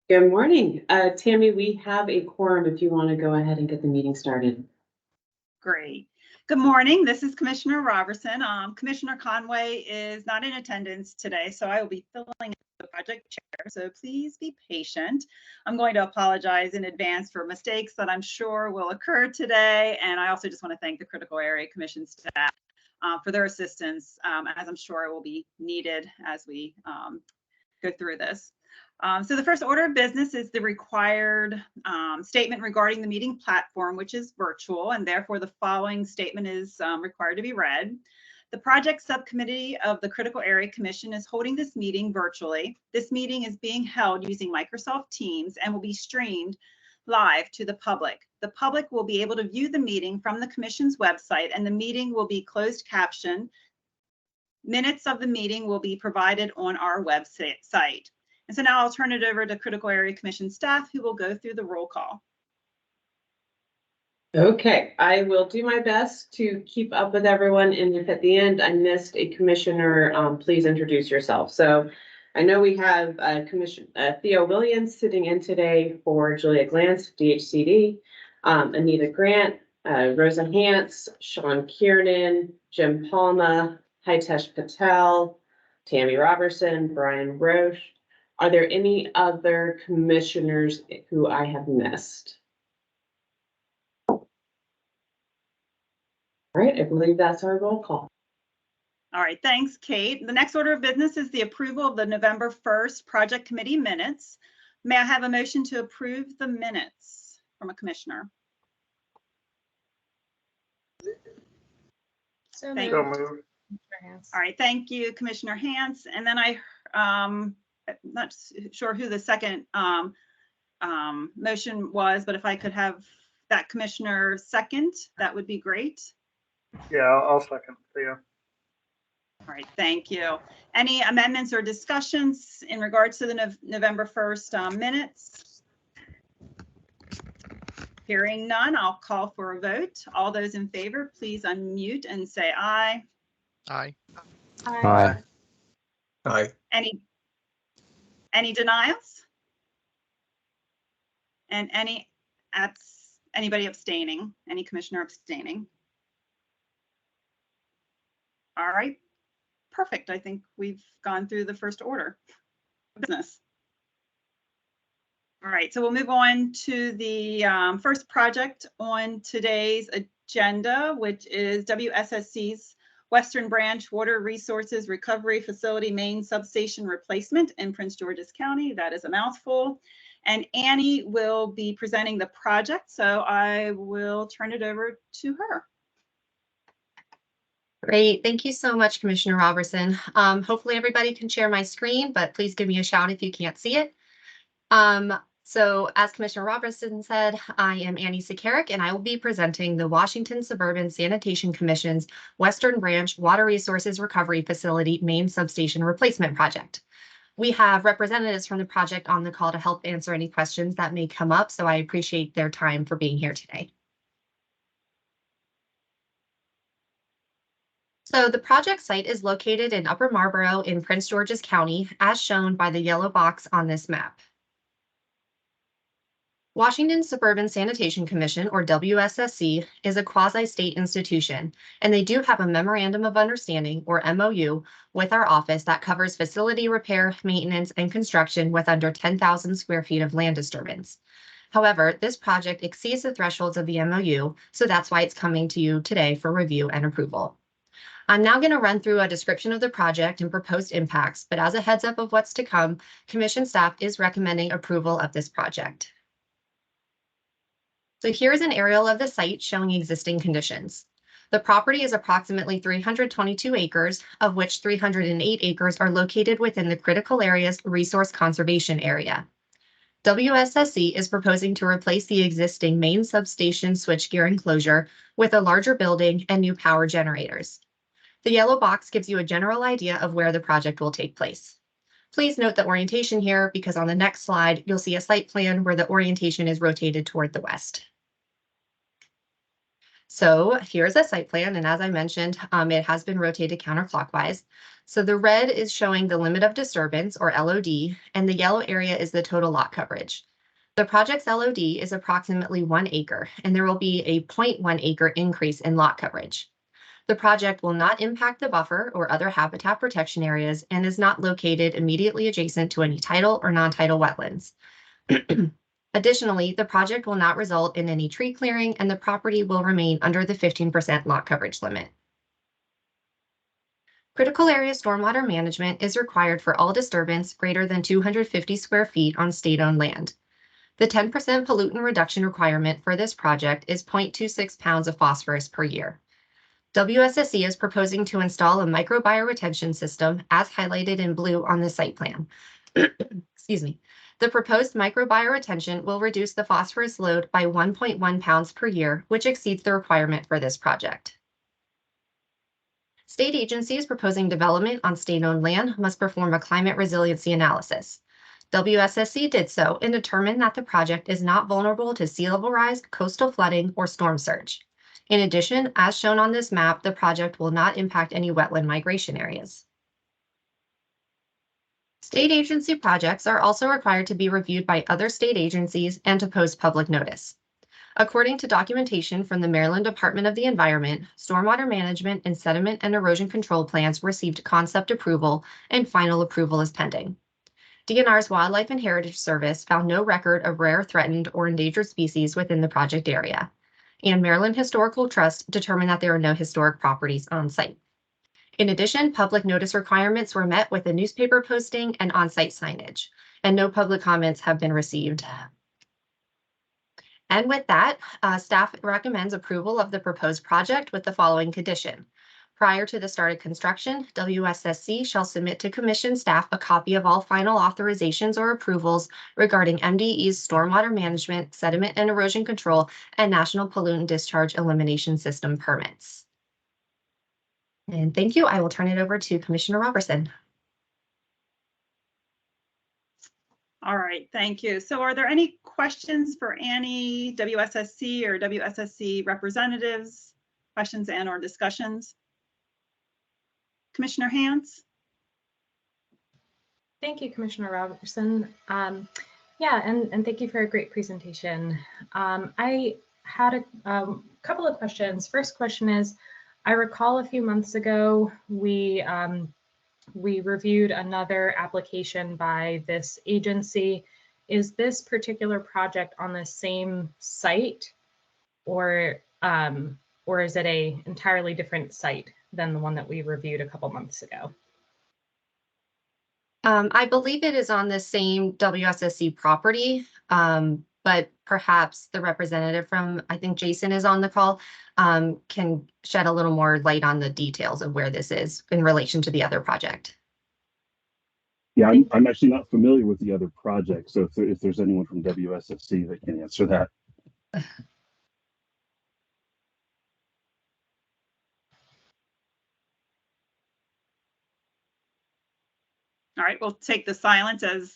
Good morning. Tammy, we have a quorum if you want to go ahead and get the meeting started. Great. Good morning. This is Commissioner Robertson. Commissioner Conway is not in attendance today, so I will be filling in the project chair. So please be patient. I'm going to apologize in advance for mistakes that I'm sure will occur today. And I also just want to thank the Critical Area Commission staff for their assistance, as I'm sure it will be needed as we go through this. So the first order of business is the required statement regarding the meeting platform, which is virtual, and therefore the following statement is required to be read. The project subcommittee of the Critical Area Commission is holding this meeting virtually. This meeting is being held using Microsoft Teams and will be streamed live to the public. The public will be able to view the meeting from the Commission's website, and the meeting will be closed captioned. Minutes of the meeting will be provided on our website. And so now I'll turn it over to Critical Area Commission staff who will go through the roll call. Okay, I will do my best to keep up with everyone. And if at the end I missed a commissioner, please introduce yourself. So I know we have Theo Williams sitting in today for Julia Glantz, DHCD, Anita Grant, Rosa Hantz, Sean Kiernan, Jim Palma, Hitesh Patel, Tammy Robertson, Brian Roche. Are there any other commissioners who I have missed? All right, I believe that's our roll call. All right, thanks, Kate. The next order of business is the approval of the November 1st Project Committee minutes. May I have a motion to approve the minutes from a commissioner? So Thank moved. All right, thank you, Commissioner Hantz. And then I'm not sure who the second motion was, but if I could have that commissioner second, that would be great. Yeah, I'll second Theo. All right, thank you. Any amendments or discussions in regards to the November 1st minutes? Hearing none, I'll call for a vote. All those in favor, please unmute and say aye. Aye. Aye. Aye. Any denials? And anybody abstaining? Any commissioner abstaining? All right, perfect. I think we've gone through the first order of business. All right, so we'll move on to the first project on today's agenda, which is WSSC's Western Branch Water Resources Recovery Facility Main Substation Replacement in Prince George's County. That is a mouthful. And Annie will be presenting the project, so I will turn it over to her. Great. Thank you so much, Commissioner Robertson. Hopefully everybody can share my screen, but please give me a shout if you can't see it. So as Commissioner Robertson said, I am Annie Sakarik, and I will be presenting the Washington Suburban Sanitation Commission's Western Branch Water Resources Recovery Facility Main Substation Replacement Project. We have representatives from the project on the call to help answer any questions that may come up, so I appreciate their time for being here today. So the project site is located in Upper Marlboro in Prince George's County, as shown by the yellow box on this map. Washington Suburban Sanitation Commission, or WSSC, is a quasi-state institution, and they do have a Memorandum of Understanding, or MOU, with our office that covers facility repair, maintenance, and construction with under 10,000 square feet of land disturbance. However, this project exceeds the thresholds of the MOU, so that's why it's coming to you today for review and approval. I'm now going to run through a description of the project and proposed impacts, but as a heads up of what's to come, Commission staff is recommending approval of this project. So here is an aerial of the site showing existing conditions. The property is approximately 322 acres, of which 308 acres are located within the Critical Areas Resource Conservation Area. WSSC is proposing to replace the existing main substation switchgear enclosure with a larger building and new power generators. The yellow box gives you a general idea of where the project will take place. Please note the orientation here because on the next slide, you'll see a site plan where the orientation is rotated toward the west. So here's a site plan, and as I mentioned, it has been rotated counterclockwise. So the red is showing the limit of disturbance, or LOD, and the yellow area is the total lot coverage. The project's LOD is approximately 1 acre, and there will be a 0.1 acre increase in lot coverage. The project will not impact the buffer or other habitat protection areas and is not located immediately adjacent to any tidal or non-tidal wetlands. Additionally, the project will not result in any tree clearing, and the property will remain under the 15% lot coverage limit. Critical area stormwater management is required for all disturbance greater than 250 square feet on state-owned land. The 10% pollutant reduction requirement for this project is 0.26 pounds of phosphorus per year. WSSC is proposing to install a microbioretention system as highlighted in blue on the site plan. Excuse me. The proposed microbioretention will reduce the phosphorus load by 1.1 pounds per year, which exceeds the requirement for this project. State agencies proposing development on state-owned land must perform a climate resiliency analysis. WSSC did so and determined that the project is not vulnerable to sea level rise, coastal flooding, or storm surge. In addition, as shown on this map, the project will not impact any wetland migration areas. State agency projects are also required to be reviewed by other state agencies and to post public notice. According to documentation from the Maryland Department of the Environment, stormwater management and sediment and erosion control plans received concept approval, and final approval is pending. DNR's Wildlife and Heritage Service found no record of rare, threatened, or endangered species within the project area, and Maryland Historical Trust determined that there are no historic properties on site. In addition, public notice requirements were met with a newspaper posting and on-site signage, and no public comments have been received. And with that, staff recommends approval of the proposed project with the following condition. Prior to the start of construction, WSSC shall submit to commission staff a copy of all final authorizations or approvals regarding MDE's stormwater management, sediment and erosion control, and National Pollutant Discharge Elimination System permits. And thank you. I will turn it over to Commissioner Robertson. All right, thank you. So are there any questions for Annie, WSSC or WSSC representatives? Questions and or discussions? Commissioner Hans? Thank you, Commissioner Robertson. Yeah, and thank you for a great presentation. I had a couple of questions. First question is, I recall a few months ago, we reviewed another application by this agency. Is this particular project on the same site, or is it a entirely different site than the one that we reviewed a couple months ago? I believe it is on the same WSSC property, but perhaps the representative from, I think Jason is on the call, can shed a little more light on the details of where this is in relation to the other project. Yeah, I'm actually not familiar with the other project, so if there's anyone from WSSC that can answer that. All right, we'll take the silence as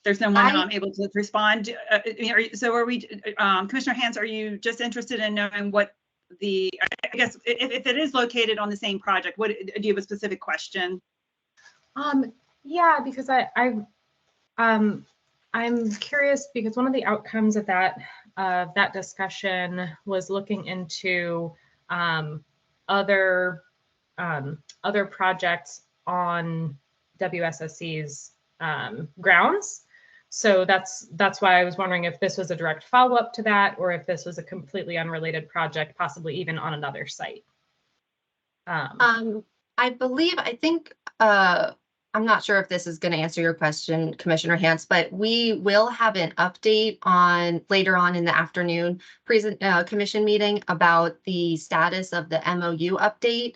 there's no one able to respond. So are we, Commissioner Hans, are you just interested in knowing what the, I guess, if it is located on the same project, what, do you have a specific question? Yeah, because I'm curious, because one of the outcomes of that discussion was looking into other projects on WSSC's grounds. So that's why I was wondering if this was a direct follow-up to that, or if this was a completely unrelated project, possibly even on another site. I think, I'm not sure if this is going to answer your question, Commissioner Hans, but we will have an update on later on in the afternoon commission meeting about the status of the MOU update,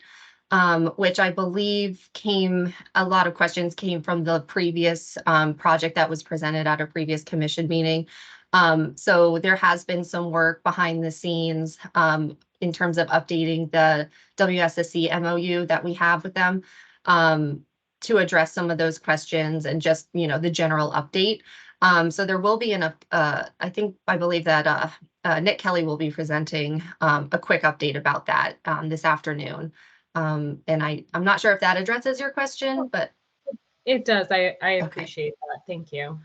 which I believe a lot of questions came from the previous project that was presented at a previous commission meeting. So there has been some work behind the scenes in terms of updating the WSSC MOU that we have with them to address some of those questions and just, the general update. So there will be I believe that Nick Kelly will be presenting a quick update about that this afternoon. And I'm not sure if that addresses your question, but It does. I Okay. appreciate that. Thank you.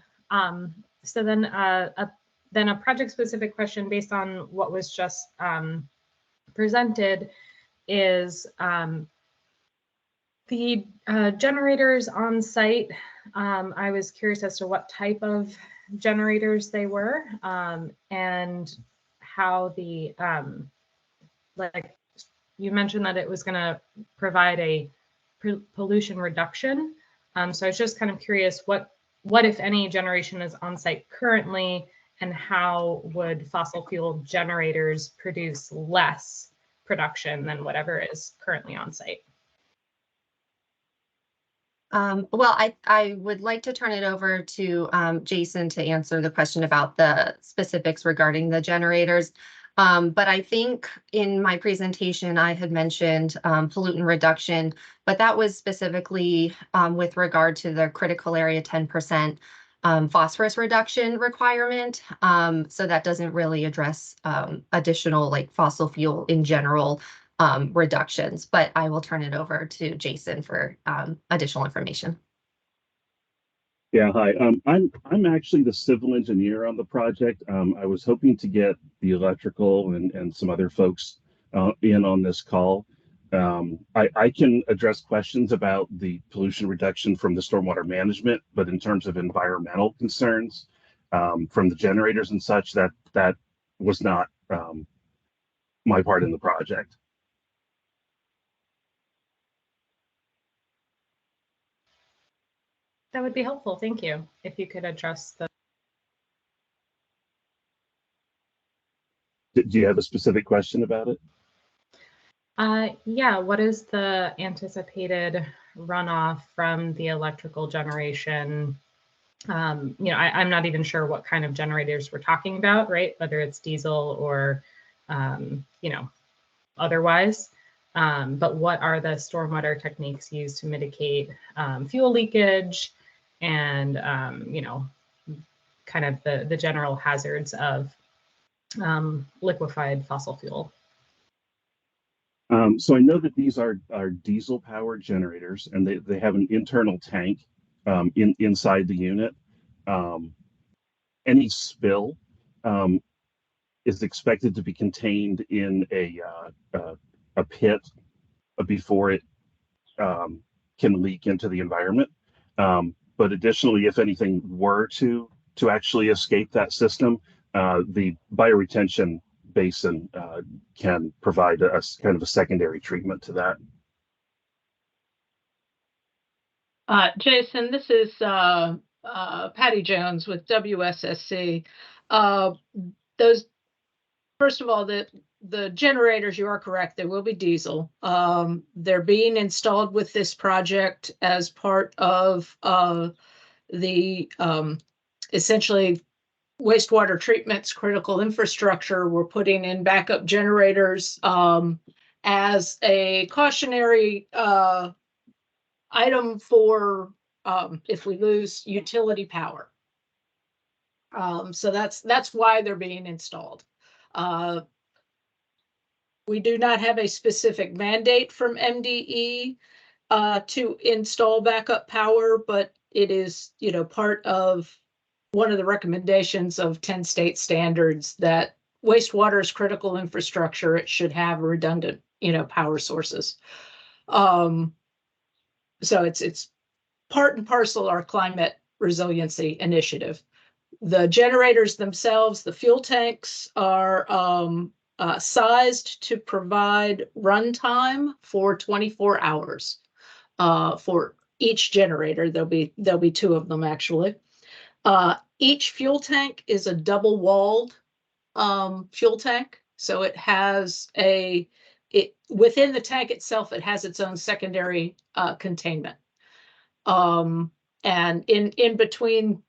So then a project specific question based on what was just presented is the generators on site. I was curious as to what type of generators they were and how the like you mentioned that it was going to provide a pollution reduction. So I was just kind of curious what if any generation is on site currently, and how would fossil fuel generators produce less production than whatever is currently on site? Well, I would like to turn it over to Jason to answer the question about the specifics regarding the generators. But I think in my presentation, I had mentioned pollutant reduction, but that was specifically with regard to the critical area 10% phosphorus reduction requirement. So that doesn't really address additional like fossil fuel in general reductions, but I will turn it over to Jason for additional information. Yeah, hi. I'm actually the civil engineer on the project. I was hoping to get the electrical and some other folks in on this call. I can address questions about the pollution reduction from the stormwater management, but in terms of environmental concerns from the generators and such, that was not my part in the project. That would be helpful. Thank you. If you could address the. Do you have a specific question about it? Yeah, what is the anticipated runoff from the electrical generation? I'm not even sure what kind of generators we're talking about, right? Whether it's diesel or, otherwise. But what are the stormwater techniques used to mitigate fuel leakage and, kind of the general hazards of liquefied fossil fuel? So I know that these are diesel powered generators, and they have an internal tank inside the unit. Any spill is expected to be contained in a pit before it can leak into the environment. But additionally, if anything were to actually escape that system, the bioretention basin can provide a kind of a secondary treatment to that. Jason, this is Patty Jones with WSSC. First of all, the generators, you are correct, they will be diesel. They're being installed with this project as part of the essentially wastewater treatment's critical infrastructure. We're putting in backup generators as a cautionary item for if we lose utility power. So that's why they're being installed. We do not have a specific mandate from MDE to install backup power, but it is, part of one of the recommendations of 10 state standards that wastewater is critical infrastructure. It should have redundant, power sources. So it's part and parcel our climate resiliency initiative. The generators themselves, the fuel tanks are sized to provide runtime for 24 hours for each generator. There'll be two of them actually. Each fuel tank is a double-walled fuel tank, so it has within the tank itself, it has its own secondary containment. And in between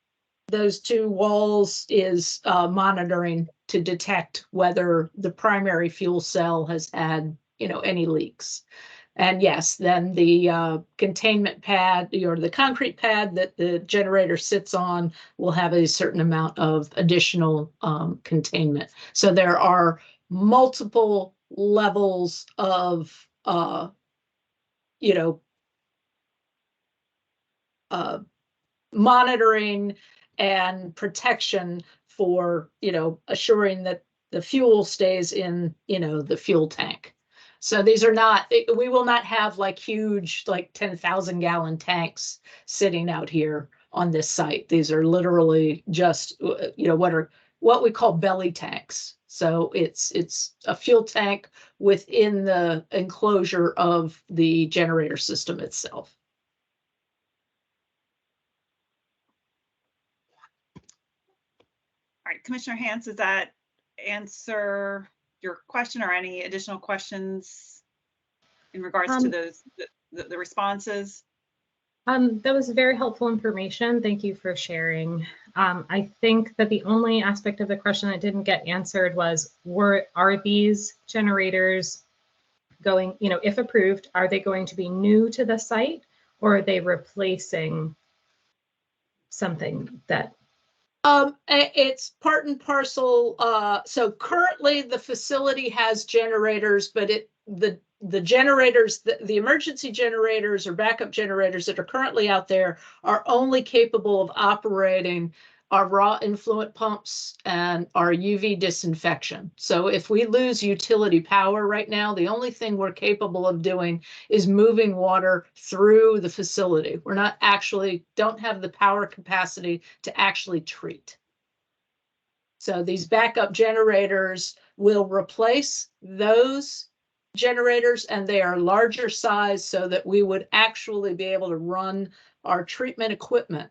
those two walls is monitoring to detect whether the primary fuel cell has had, any leaks. And yes, then the containment pad or the concrete pad that the generator sits on will have a certain amount of additional containment. So there are multiple levels of, you know, monitoring and protection for, assuring that the fuel stays in, the fuel tank. So these are not, we will not have like huge, like 10,000 gallon tanks sitting out here on this site. These are literally just, what we call belly tanks. So it's a fuel tank within the enclosure of the generator system itself. All right, Commissioner Hans, does that answer your question or any additional questions in regards to those, the responses? That was very helpful information. Thank you for sharing. I think that the only aspect of the question that didn't get answered was, are these generators going, if approved, are they going to be new to the site, or are they replacing something that? It's part and parcel. So currently the facility has generators, but the generators, the emergency generators or backup generators that are currently out there are only capable of operating our raw influent pumps and our UV disinfection. So if we lose utility power right now, the only thing we're capable of doing is moving water through the facility. We're not actually, don't have the power capacity to actually treat. So these backup generators will replace those generators, and they are larger size so that we would actually be able to run our treatment equipment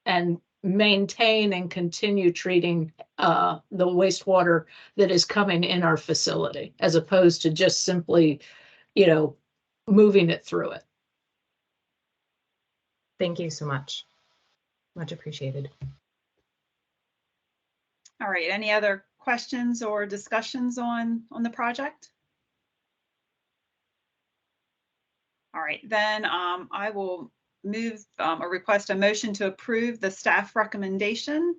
and maintain and continue treating the wastewater that is coming in our facility, as opposed to just simply, moving it through it. Thank you so much. Much appreciated. All right, any other questions or discussions on the project? All right, then I will move or request a motion to approve the staff recommendation.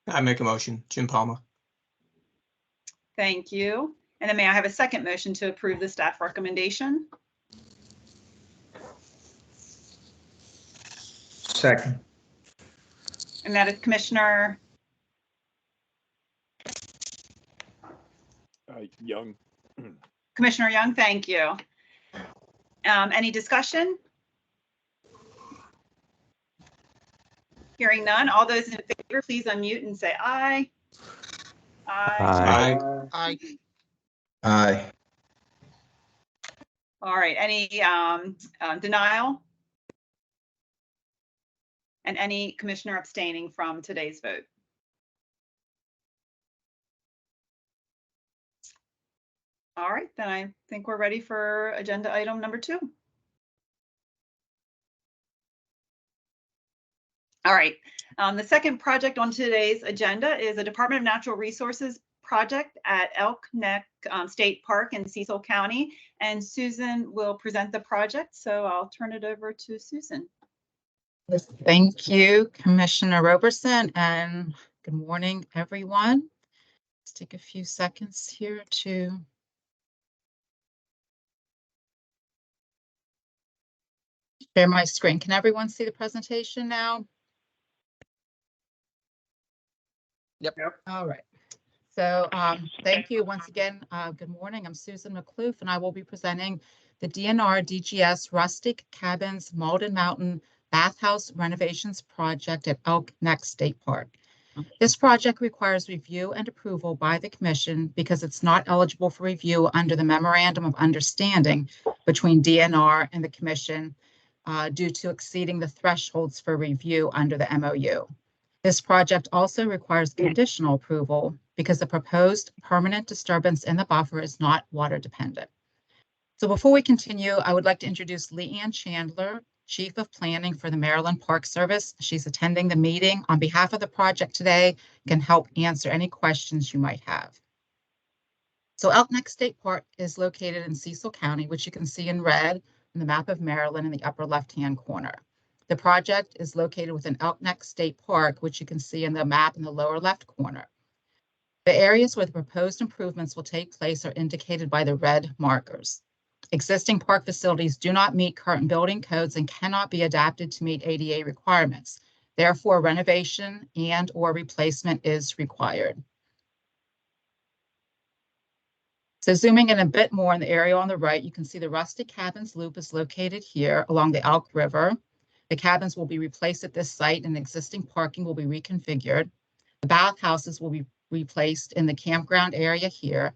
I make a motion, Jim Palmer. Thank you. And then may I have a second motion to approve the staff recommendation? Second. And that is Commissioner Young. Commissioner Young, thank you. Any discussion? Hearing none, all those in favor, please unmute and say aye. Aye. Aye. Aye. All right, any denial? And any commissioner abstaining from today's vote? All right, then I think we're ready for agenda item number 2. All right, the second project on today's agenda is a Department of Natural Resources project at Elk Neck State Park in Cecil County, and Susan will present the project, so I'll turn it over to Susan. Thank you, Commissioner Roberson, and good morning, everyone. Let's take a few seconds here to share my screen. Can everyone see the presentation now? Yep. All right. So thank you once again. Good morning. I'm Susan McCloof, and I will be presenting the DNR DGS Rustic Cabins Malden Mountain Bathhouse Renovations Project at Elk Neck State Park. This project requires review and approval by the Commission because it's not eligible for review under the Memorandum of Understanding between DNR and the Commission due to exceeding the thresholds for review under the MOU. This project also requires conditional approval because the proposed permanent disturbance in the buffer is not water dependent. So before we continue, I would like to introduce Leanne Chandler, Chief of Planning for the Maryland Park Service. She's attending the meeting on behalf of the project today, can help answer any questions you might have. So Elk Neck State Park is located in Cecil County, which you can see in red in the map of Maryland in the upper left-hand corner. The project is located within Elk Neck State Park, which you can see in the map in the lower left corner. The areas where the proposed improvements will take place are indicated by the red markers. Existing park facilities do not meet current building codes and cannot be adapted to meet ADA requirements. Therefore, renovation and/or replacement is required. So zooming in a bit more in the area on the right, you can see the Rustic Cabins Loop is located here along the Elk River. The cabins will be replaced at this site and existing parking will be reconfigured. The bathhouses will be replaced in the campground area here.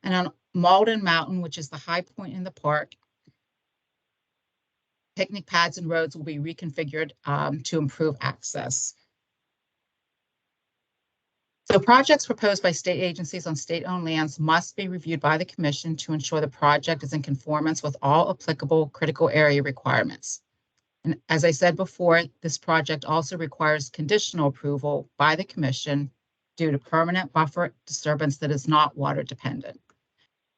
And on Malden Mountain, which is the high point in the park, picnic pads and roads will be reconfigured to improve access. So projects proposed by state agencies on state-owned lands must be reviewed by the commission to ensure the project is in conformance with all applicable critical area requirements. And as I said before, this project also requires conditional approval by the commission due to permanent buffer disturbance that is not water dependent.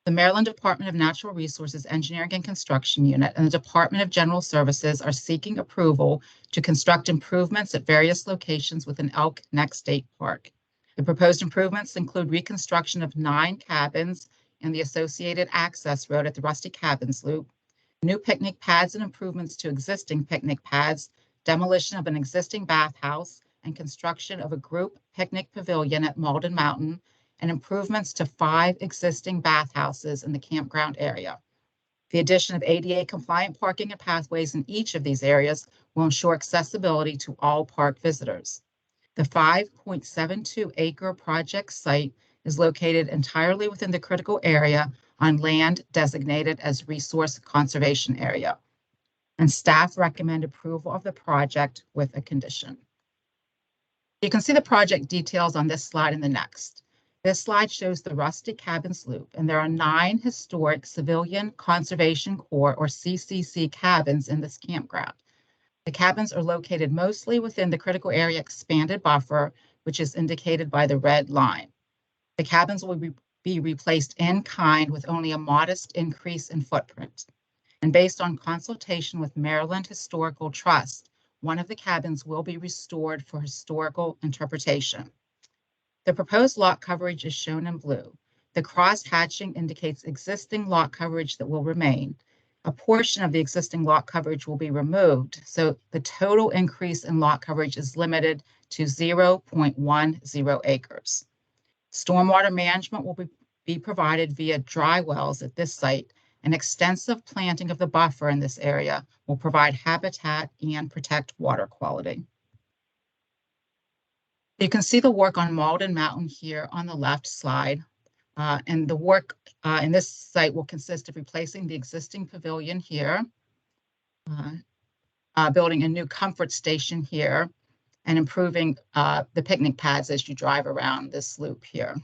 The Maryland Department of Natural Resources Engineering and Construction Unit and the Department of General Services are seeking approval to construct improvements at various locations within Elk Neck State Park. The proposed improvements include reconstruction of 9 cabins and the associated access road at the Rustic Cabins Loop, new picnic pads and improvements to existing picnic pads, demolition of an existing bathhouse, and construction of a group picnic pavilion at Malden Mountain, and improvements to 5 existing bathhouses in the campground area. The addition of ADA compliant parking and pathways in each of these areas will ensure accessibility to all park visitors. The 5.72 acre project site is located entirely within the critical area on land designated as resource conservation area. And staff recommend approval of the project with a condition. You can see the project details on this slide and the next. This slide shows the Rustic Cabins Loop, and there are 9 historic Civilian Conservation Corps or CCC cabins in this campground. The cabins are located mostly within the critical area expanded buffer, which is indicated by the red line. The cabins will be replaced in kind with only a modest increase in footprint. And based on consultation with Maryland Historical Trust, one of the cabins will be restored for historical interpretation. The proposed lot coverage is shown in blue. The cross hatching indicates existing lot coverage that will remain. A portion of the existing lot coverage will be removed, so the total increase in lot coverage is limited to 0.10 acres. Stormwater management will be provided via dry wells at this site, and extensive planting of the buffer in this area will provide habitat and protect water quality. You can see the work on Malden Mountain here on the left slide. And the work in this site will consist of replacing the existing pavilion here, building a new comfort station here, and improving the picnic pads as you drive around this loop here.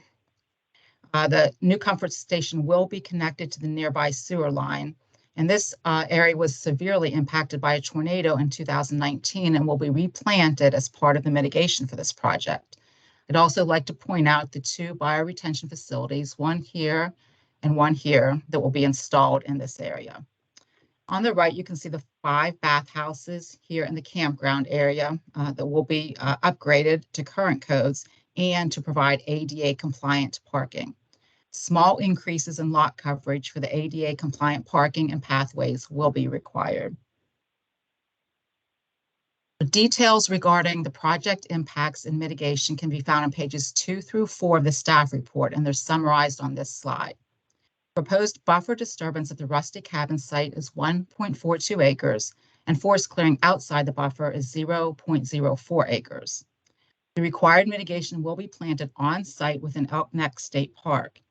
The new comfort station will be connected to the nearby sewer line. And this area was severely impacted by a tornado in 2019 and will be replanted as part of the mitigation for this project. I'd also like to point out the 2 bioretention facilities, one here and one here, that will be installed in this area. On the right, you can see the 5 bathhouses here in the campground area that will be upgraded to current codes and to provide ADA compliant parking. Small increases in lot coverage for the ADA compliant parking and pathways will be required. The details regarding the project impacts and mitigation can be found on pages 2 through 4 of the staff report, and they're summarized on this slide. Proposed buffer disturbance at the Rustic Cabin site is 1.42 acres, and forest clearing outside the buffer is 0.04 acres. The required mitigation will be planted on site within Elk Neck State Park.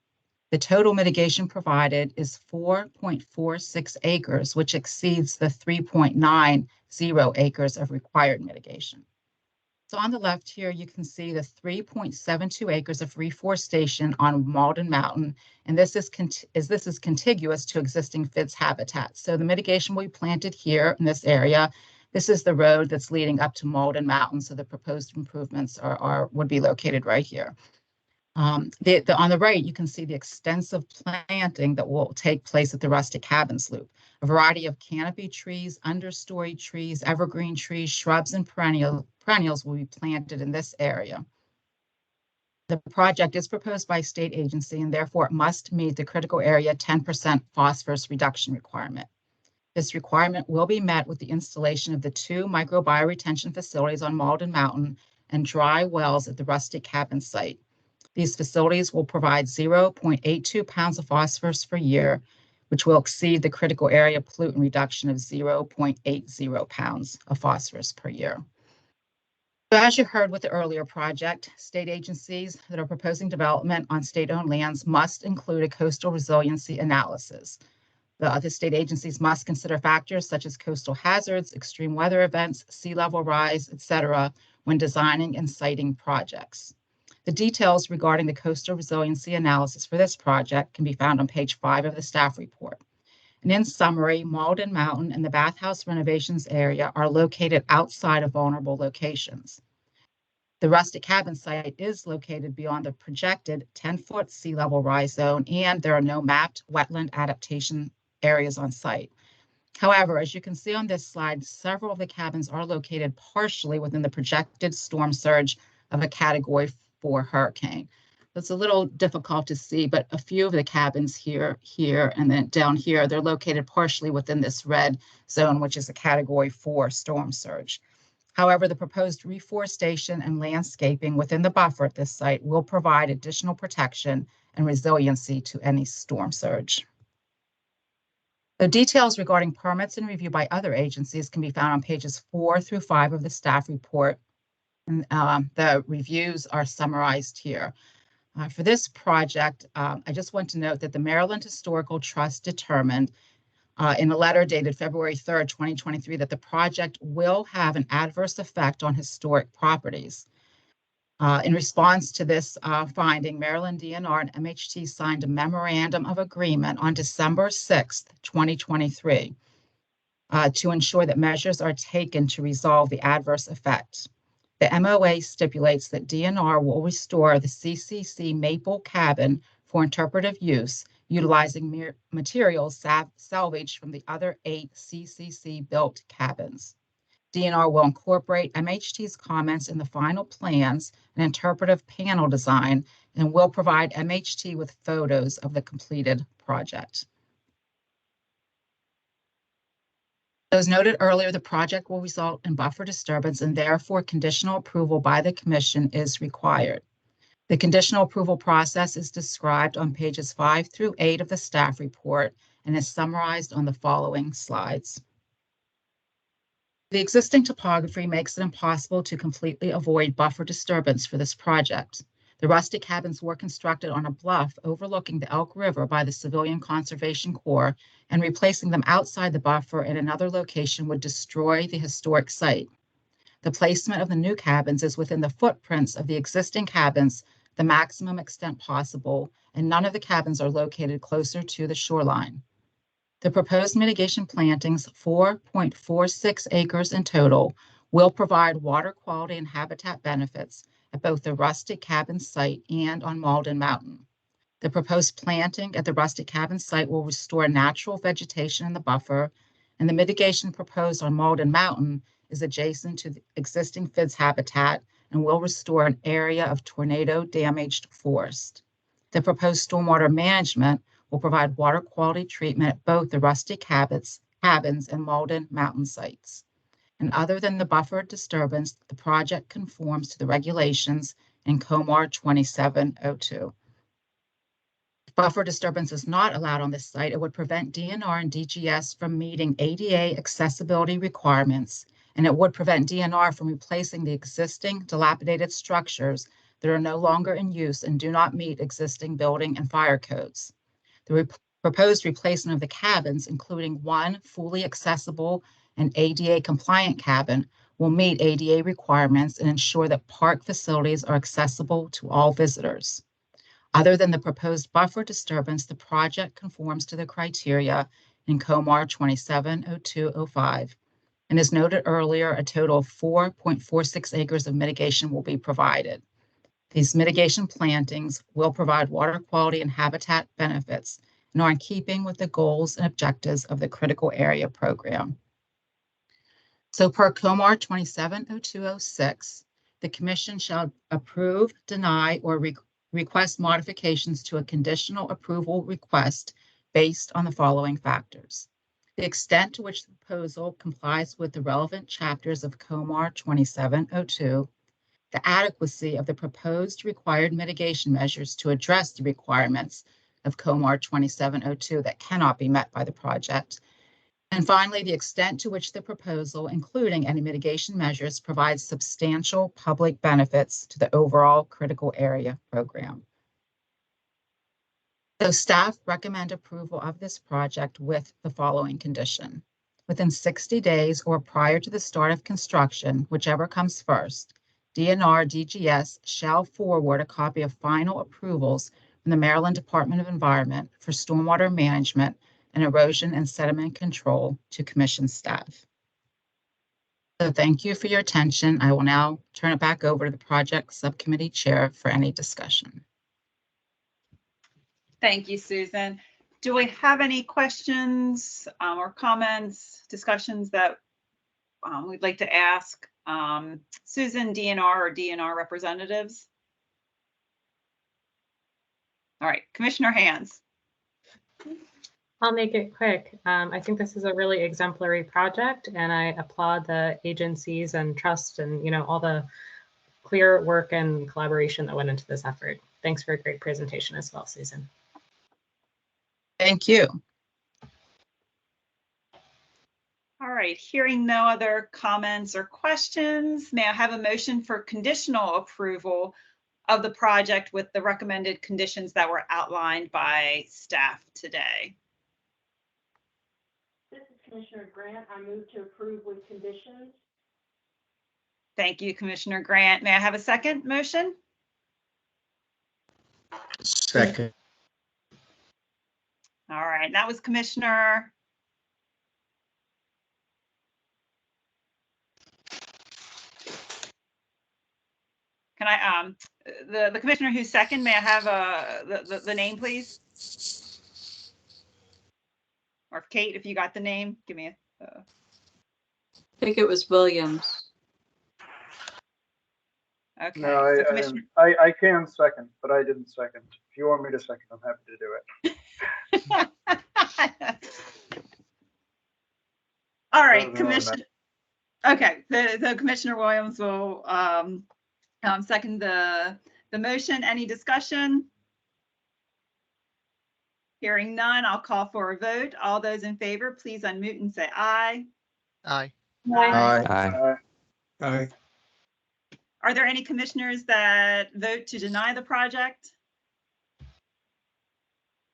The total mitigation provided is 4.46 acres, which exceeds the 3.90 acres of required mitigation. So on the left here, you can see the 3.72 acres of reforestation on Malden Mountain, and this is contiguous to existing FIDS habitat. So the mitigation will be planted here in this area. This is the road that's leading up to Malden Mountain, so the proposed improvements would be located right here. On the right, you can see the extensive planting that will take place at the rustic cabins loop. A variety of canopy trees, understory trees, evergreen trees, shrubs, and perennials will be planted in this area. The project is proposed by a state agency and therefore it must meet the critical area 10% phosphorus reduction requirement. This requirement will be met with the installation of the 2 microbioretention facilities on Malden Mountain and dry wells at the rustic cabin site. These facilities will provide 0.82 pounds of phosphorus per year, which will exceed the critical area pollutant reduction of 0.80 pounds of phosphorus per year. So as you heard with the earlier project, state agencies that are proposing development on state-owned lands must include a coastal resiliency analysis. The state agencies must consider factors such as coastal hazards, extreme weather events, sea level rise, etc., when designing and siting projects. The details regarding the coastal resiliency analysis for this project can be found on page 5 of the staff report. And in summary, Malden Mountain and the bathhouse renovations area are located outside of vulnerable locations. The rustic cabin site is located beyond the projected 10-foot sea level rise zone, and there are no mapped wetland adaptation areas on site. However, as you can see on this slide, several of the cabins are located partially within the projected storm surge of a Category 4 hurricane. It's a little difficult to see, but a few of the cabins here, and then down here, they're located partially within this red zone, which is a Category 4 storm surge. However, the proposed reforestation and landscaping within the buffer at this site will provide additional protection and resiliency to any storm surge. The details regarding permits and review by other agencies can be found on pages 4 through 5 of the staff report. And the reviews are summarized here. For this project, I just want to note that the Maryland Historical Trust determined in a letter dated February 3rd, 2023, that the project will have an adverse effect on historic properties. In response to this finding, Maryland DNR and MHT signed a memorandum of agreement on December 6th, 2023, to ensure that measures are taken to resolve the adverse effect. The MOA stipulates that DNR will restore the CCC Maple Cabin for interpretive use, utilizing materials salvaged from the other 8 CCC-built cabins. DNR will incorporate MHT's comments in the final plans and interpretive panel design and will provide MHT with photos of the completed project. As noted earlier, the project will result in buffer disturbance and therefore conditional approval by the Commission is required. The conditional approval process is described on pages 5 through 8 of the staff report and is summarized on the following slides. The existing topography makes it impossible to completely avoid buffer disturbance for this project. The rustic cabins were constructed on a bluff overlooking the Elk River by the Civilian Conservation Corps, and replacing them outside the buffer in another location would destroy the historic site. The placement of the new cabins is within the footprints of the existing cabins, the maximum extent possible, and none of the cabins are located closer to the shoreline. The proposed mitigation plantings, 4.46 acres in total, will provide water quality and habitat benefits at both the rustic cabin site and on Malden Mountain. The proposed planting at the rustic cabin site will restore natural vegetation in the buffer, and the mitigation proposed on Malden Mountain is adjacent to the existing FIDS habitat and will restore an area of tornado-damaged forest. The proposed stormwater management will provide water quality treatment at both the rustic cabins and Malden Mountain sites. And other than the buffer disturbance, the project conforms to the regulations in COMAR 2702. If buffer disturbance is not allowed on this site, it would prevent DNR and DGS from meeting ADA accessibility requirements, and it would prevent DNR from replacing the existing dilapidated structures that are no longer in use and do not meet existing building and fire codes. The proposed replacement of the cabins, including one fully accessible and ADA compliant cabin, will meet ADA requirements and ensure that park facilities are accessible to all visitors. Other than the proposed buffer disturbance, the project conforms to the criteria in COMAR 270205. And as noted earlier, a total of 4.46 acres of mitigation will be provided. These mitigation plantings will provide water quality and habitat benefits and are in keeping with the goals and objectives of the critical area program. So per COMAR 270206, the Commission shall approve, deny, or request modifications to a conditional approval request based on the following factors: the extent to which the proposal complies with the relevant chapters of COMAR 2702, the adequacy of the proposed required mitigation measures to address the requirements of COMAR 2702 that cannot be met by the project, and finally, the extent to which the proposal, including any mitigation measures, provides substantial public benefits to the overall critical area program. So staff recommend approval of this project with the following condition. Within 60 days or prior to the start of construction, whichever comes first, DNR DGS shall forward a copy of final approvals from the Maryland Department of Environment for stormwater management and erosion and sediment control to Commission staff. So thank you for your attention. I will now turn it back over to the project subcommittee chair for any discussion. Thank you, Susan. Do we have any questions or comments, discussions that we'd like to ask Susan, DNR, or DNR representatives? All right, Commissioner Hands. I'll make it quick. I think this is a really exemplary project, and I applaud the agencies and trust and, all the clear work and collaboration that went into this effort. Thanks for a great presentation as well, Susan. Thank you. All right, hearing no other comments or questions, may I have a motion for conditional approval of the project with the recommended conditions that were outlined by staff today? This is Commissioner Grant. I move to approve with conditions. Thank you, Commissioner Grant. May I have a second motion? Second. All right, that was Commissioner. Can I, the commissioner who's second, may I have the name, please? Or Kate, if you got the name, give me a. I think it was Williams. Okay. No, So Commissioner. I can second, but I didn't second. If you want me to second, I'm happy to do it. All right, No, Commissioner. Okay, the Commissioner Williams will second the motion. Any discussion? Hearing none, I'll call for a vote. All those in favor, please unmute and say aye. Aye. Aye. Aye. Aye. Are there any commissioners that vote to deny the project?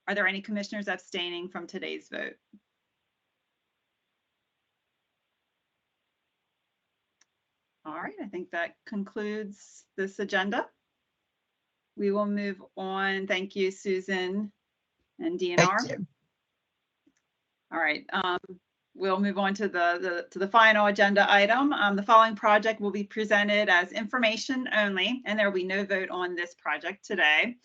Are there any commissioners abstaining from today's vote? All right, I think that concludes this agenda. We will move on. Thank you, Susan and DNR. Thank you. All right, we'll move on to the final agenda item. The following project will be presented as information only, and there will be no vote on this project today.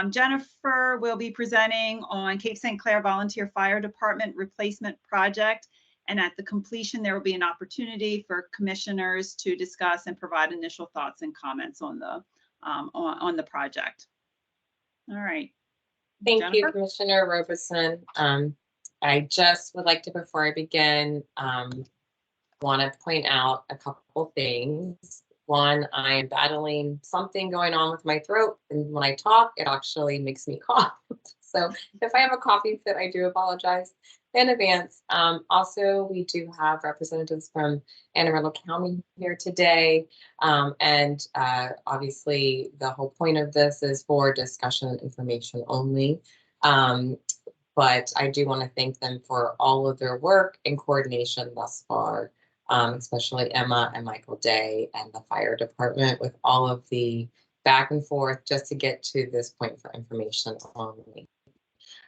Jennifer will be presenting on Cape St. Clair Volunteer Fire Department Replacement Project, and at the completion, there will be an opportunity for commissioners to discuss and provide initial thoughts and comments on the project. All right. Thank Jennifer? you, Commissioner Roberson. I just would like to, before I begin, want to point out a couple things. One, I am battling something going on with my throat, and when I talk, it actually makes me cough. So if I have a coughing fit, I do apologize in advance. Also, we do have representatives from Anne Arundel County here today. And obviously, the whole point of this is for discussion and information only. But I do want to thank them for all of their work and coordination thus far, especially Emma and Michael Day and the fire department with all of the back and forth just to get to this point for information only.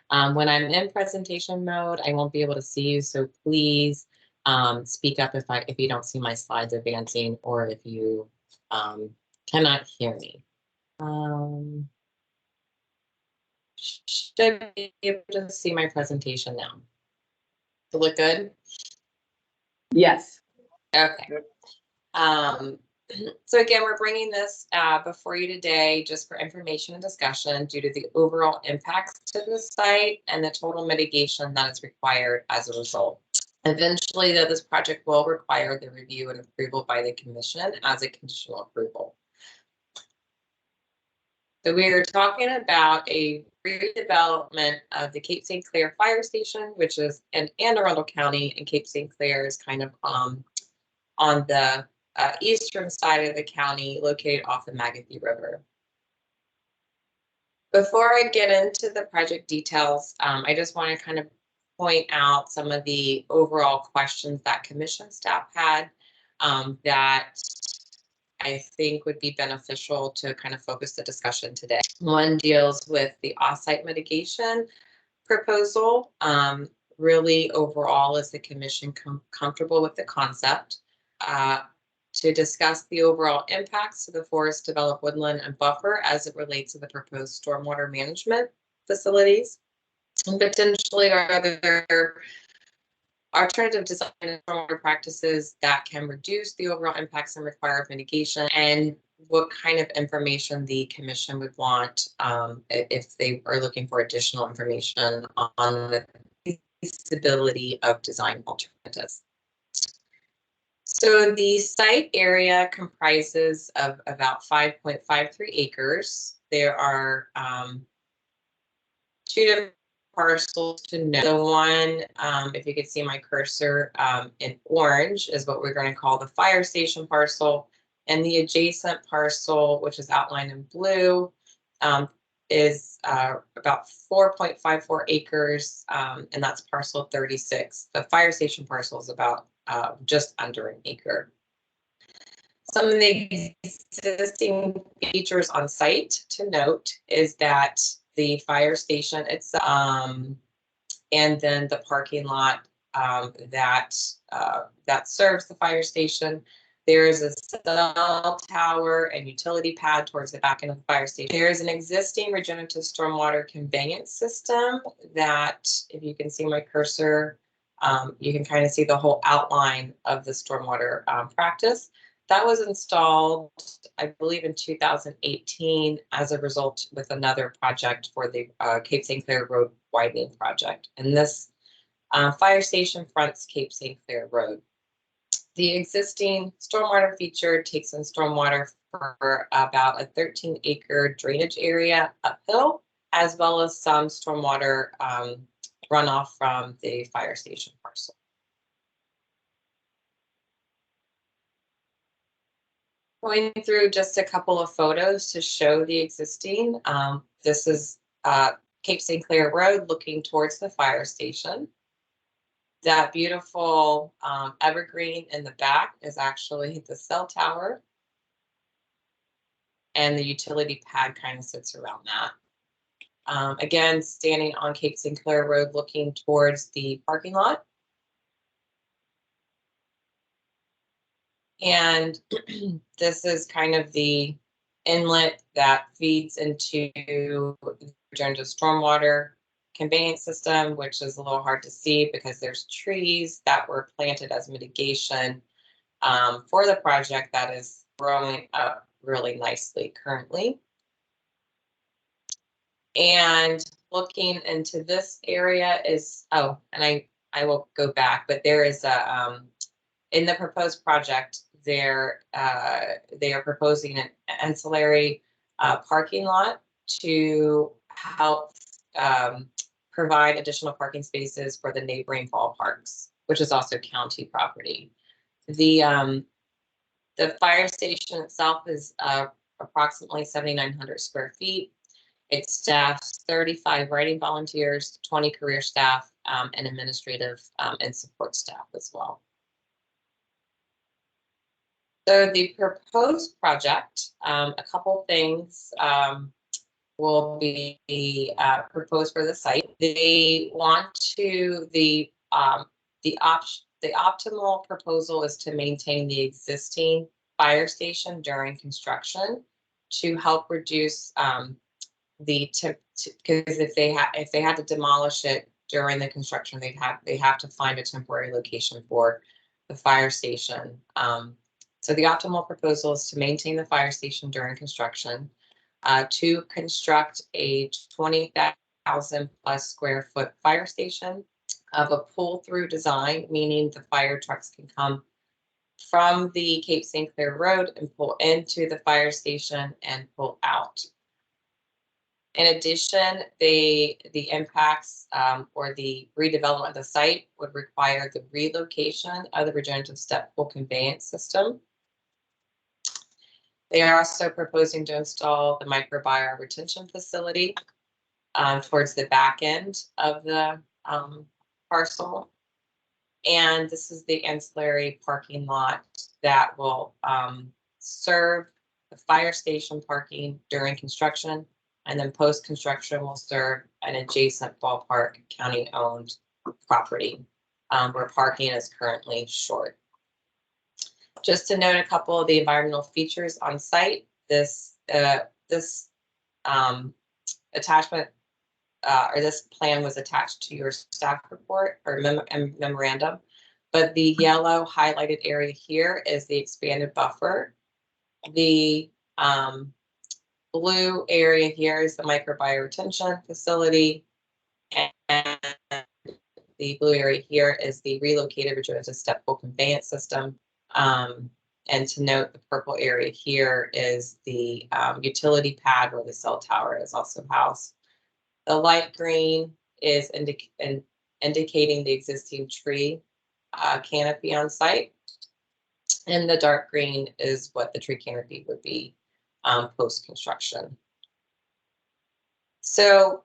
When I'm in presentation mode, I won't be able to see you, so please speak up if you don't see my slides advancing or if you cannot hear me. Should be able to see my presentation now. Does it look good? Yes. Okay. So again, we're bringing this before you today just for information and discussion due to the overall impacts to the site and the total mitigation that is required as a result. Eventually, though, this project will require the review and approval by the commission as a conditional approval. So we are talking about a redevelopment of the Cape St. Clair Fire Station, which is in Anne Arundel County, and Cape St. Clair is kind of on the eastern side of the county, located off the Magothy River. Before I get into the project details, I just want to kind of point out some of the overall questions that commission staff had that I think would be beneficial to kind of focus the discussion today. One deals with the offsite mitigation proposal. Really, overall, is the commission comfortable with the concept? To discuss the overall impacts to the forest, developed woodland, and buffer as it relates to the proposed stormwater management facilities. And potentially, are there alternative design and stormwater practices that can reduce the overall impacts and require mitigation, and what kind of information the commission would want if they are looking for additional information on the feasibility of design alternatives. So the site area comprises of about 5.53 acres. There are two different parcels to note. The one, if you could see my cursor in orange, is what we're going to call the fire station parcel. And the adjacent parcel, which is outlined in blue, is about 4.54 acres, and that's parcel 36. The fire station parcel is about just under an acre. Some of the existing features on site to note is that the fire station itself, and then the parking lot that serves the fire station. There is a cell tower and utility pad towards the back end of the fire station. There is an existing regenerative stormwater conveyance system that, if you can see my cursor, you can kind of see the whole outline of the stormwater practice. That was installed, I believe, in 2018 as a result with another project for the Cape St. Clair Road widening project. And this fire station fronts Cape St. Clair Road. The existing stormwater feature takes in stormwater for about a 13-acre drainage area uphill, as well as some stormwater runoff from the fire station parcel. Going through just a couple of photos to show the existing. This is Cape St. Clair Road looking towards the fire station. That beautiful evergreen in the back is actually the cell tower. And the utility pad kind of sits around that. Again, standing on Cape St. Clair Road looking towards the parking lot. And this is kind of the inlet that feeds into the regenerative stormwater conveyance system, which is a little hard to see because there's trees that were planted as mitigation for the project that is growing up really nicely currently. And looking into this area is, oh, and I will go back, but there is a, in the proposed project, they are proposing an ancillary parking lot to help provide additional parking spaces for the neighboring ballparks, which is also county property. The fire station itself is approximately 7,900 square feet. It staffs 35 writing volunteers, 20 career staff, and administrative and support staff as well. So the proposed project, a couple things will be proposed for the site. They want to, the optimal proposal is to maintain the existing fire station during construction to help reduce the tip, because if they had to demolish it during the construction, they have to find a temporary location for the fire station. So the optimal proposal is to maintain the fire station during construction, to construct a 20,000 plus square foot fire station of a pull-through design, meaning the fire trucks can come from the Cape St. Clair Road and pull into the fire station and pull out. In addition, the impacts or the redevelopment of the site would require the relocation of the regenerative step pull conveyance system. They are also proposing to install the microbiome retention facility towards the back end of the parcel. And this is the ancillary parking lot that will serve the fire station parking during construction, and then post-construction will serve an adjacent ballpark county-owned property where parking is currently short. Just to note a couple of the environmental features on site, this attachment or this plan was attached to your staff report or memorandum, but the yellow highlighted area here is the expanded buffer. The blue area here is the microbiome retention facility, and the blue area here is the relocated regenerative step pull conveyance system. And to note, the purple area here is the utility pad where the cell tower is also housed. The light green is indicating the existing tree canopy on site, and the dark green is what the tree canopy would be post-construction. So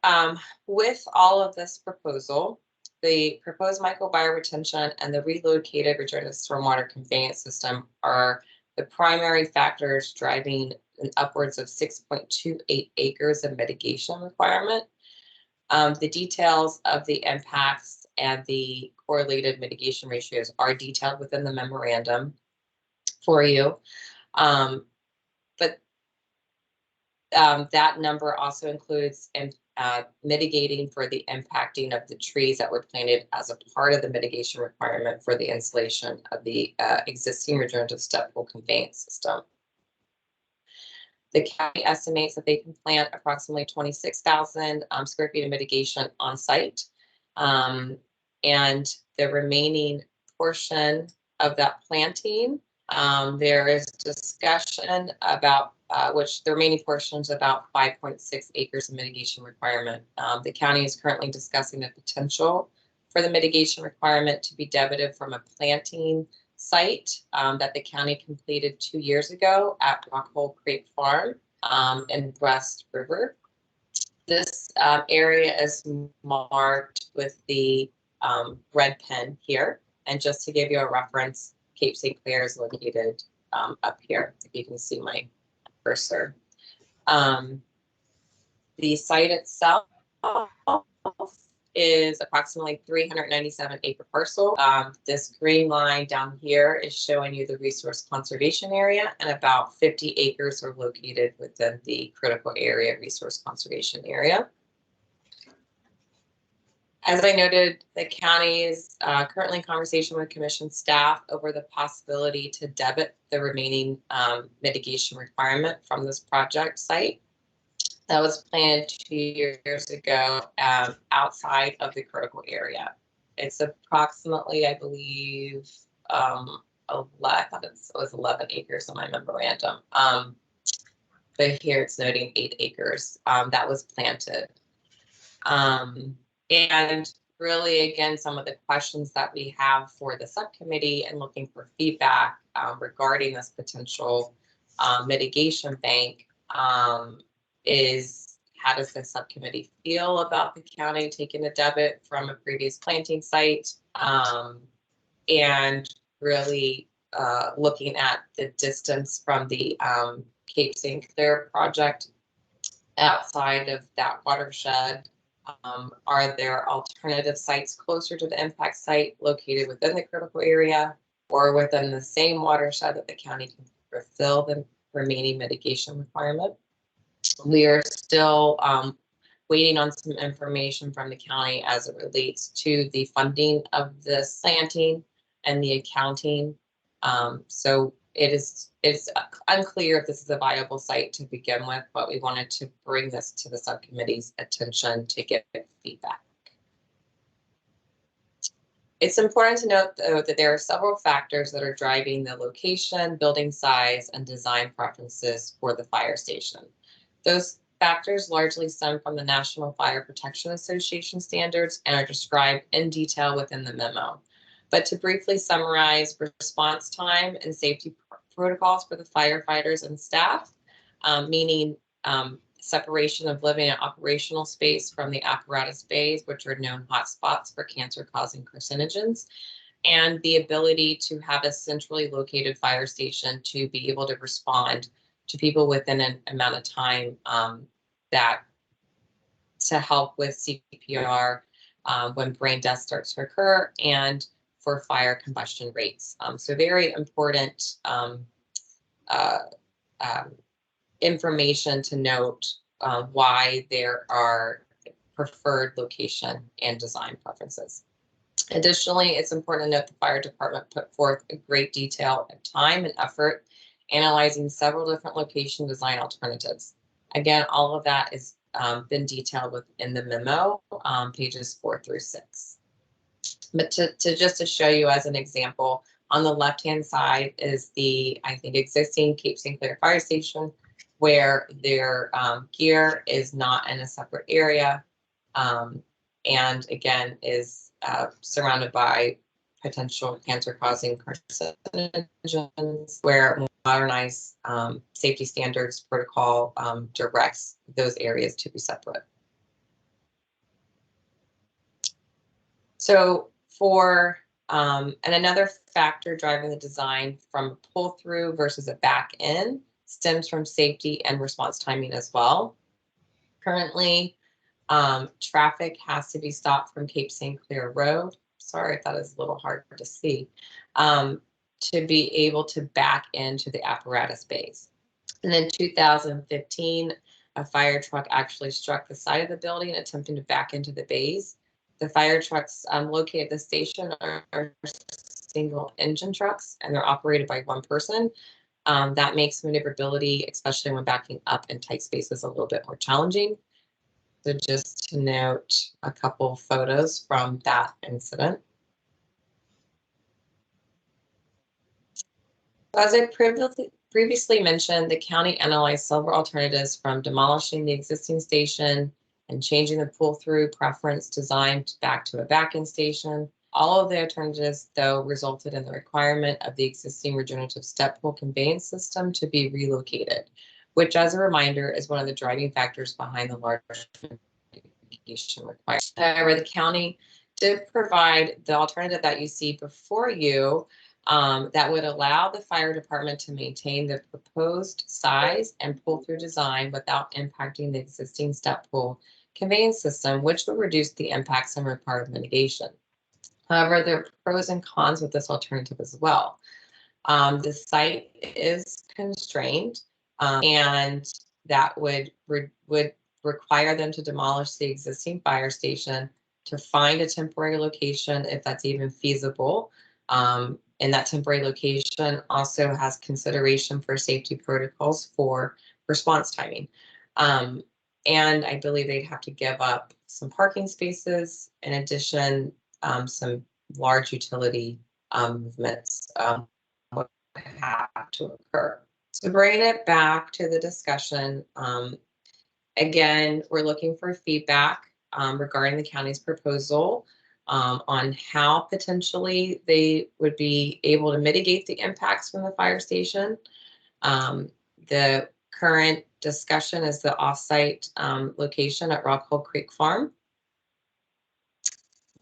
with all of this proposal, the proposed microbiome retention and the relocated regenerative stormwater conveyance system are the primary factors driving an upwards of 6.28 acres of mitigation requirement. The details of the impacts and the correlated mitigation ratios are detailed within the memorandum for you. But that number also includes mitigating for the impacting of the trees that were planted as a part of the mitigation requirement for the installation of the existing regenerative step pull conveyance system. The county estimates that they can plant approximately 26,000 square feet of mitigation on site. And the remaining portion of that planting, there is discussion about which the remaining portion is about 5.6 acres of mitigation requirement. The county is currently discussing the potential for the mitigation requirement to be debited from a planting site that the county completed 2 years ago at Rockhole Creek Farm in Breast River. This area is marked with the red pen here. And just to give you a reference, Cape St. Clair is located up here, if you can see my cursor. The site itself is approximately 397 acre parcel. This green line down here is showing you the resource conservation area, and about 50 acres are located within the critical area resource conservation area. As I noted, the county is currently in conversation with commission staff over the possibility to debit the remaining mitigation requirement from this project site. That was planned 2 years ago outside of the critical area. It's approximately, I believe, I thought it was 11 acres in my memorandum. But here it's noting 8 acres that was planted. And really, again, some of the questions that we have for the subcommittee and looking for feedback regarding this potential mitigation bank is, how does the subcommittee feel about the county taking a debit from a previous planting site? And really looking at the distance from the Cape St. Clair project outside of that watershed. Are there alternative sites closer to the impact site located within the critical area or within the same watershed that the county can fulfill remaining mitigation requirement. We are still waiting on some information from the county as it relates to the funding of the slanting and the accounting. So it's unclear if this is a viable site to begin with, but we wanted to bring this to the subcommittee's attention to get feedback. It's important to note, though, that there are several factors that are driving the location, building size, and design preferences for the fire station. Those factors largely stem from the National Fire Protection Association standards and are described in detail within the memo. But to briefly summarize, response time and safety protocols for the firefighters and staff, meaning separation of living and operational space from the apparatus bays, which are known hotspots for cancer-causing carcinogens, and the ability to have a centrally located fire station to be able to respond to people within an amount of time that to help with CPR when brain death starts to occur and for fire combustion rates. So very important information to note why there are preferred location and design preferences. Additionally, it's important to note the fire department put forth a great detail of time and effort analyzing several different location design alternatives. Again, all of that has been detailed within the memo, pages 4 through 6. But to show you as an example, on the left-hand side is the, I think, existing Cape St. Clair Fire Station, where their gear is not in a separate area, and again is surrounded by potential cancer-causing carcinogens, where modernized safety standards protocol directs those areas to be separate. So for and another factor driving the design from a pull-through versus a back-in stems from safety and response timing as well. Currently, traffic has to be stopped from Cape St. Clair Road. Sorry if that is a little hard to see, to be able to back into the apparatus bays. And in 2015, a fire truck actually struck the side of the building attempting to back into the bays. The fire trucks located at the station are single engine trucks, and they're operated by one person. That makes maneuverability, especially when backing up in tight spaces, a little bit more challenging. So just to note a couple photos from that incident. As I previously mentioned, the county analyzed several alternatives from demolishing the existing station and changing the pull-through preference design back to a back-in station. All of the alternatives, though, resulted in the requirement of the existing regenerative step pull conveyance system to be relocated, which, as a reminder, is one of the driving factors behind the large mitigation requirement. However, the county did provide the alternative that you see before you that would allow the fire department to maintain the proposed size and pull-through design without impacting the existing step pull conveyance system, which would reduce the impacts and required mitigation. However, there are pros and cons with this alternative as well. The site is constrained, and that would require them to demolish the existing fire station to find a temporary location if that's even feasible. And that temporary location also has consideration for safety protocols for response timing. And I believe they'd have to give up some parking spaces. In addition, some large utility movements would have to occur. So bringing it back to the discussion, again, we're looking for feedback regarding the county's proposal on how potentially they would be able to mitigate the impacts from the fire station. The current discussion is the offsite location at Rockhole Creek Farm.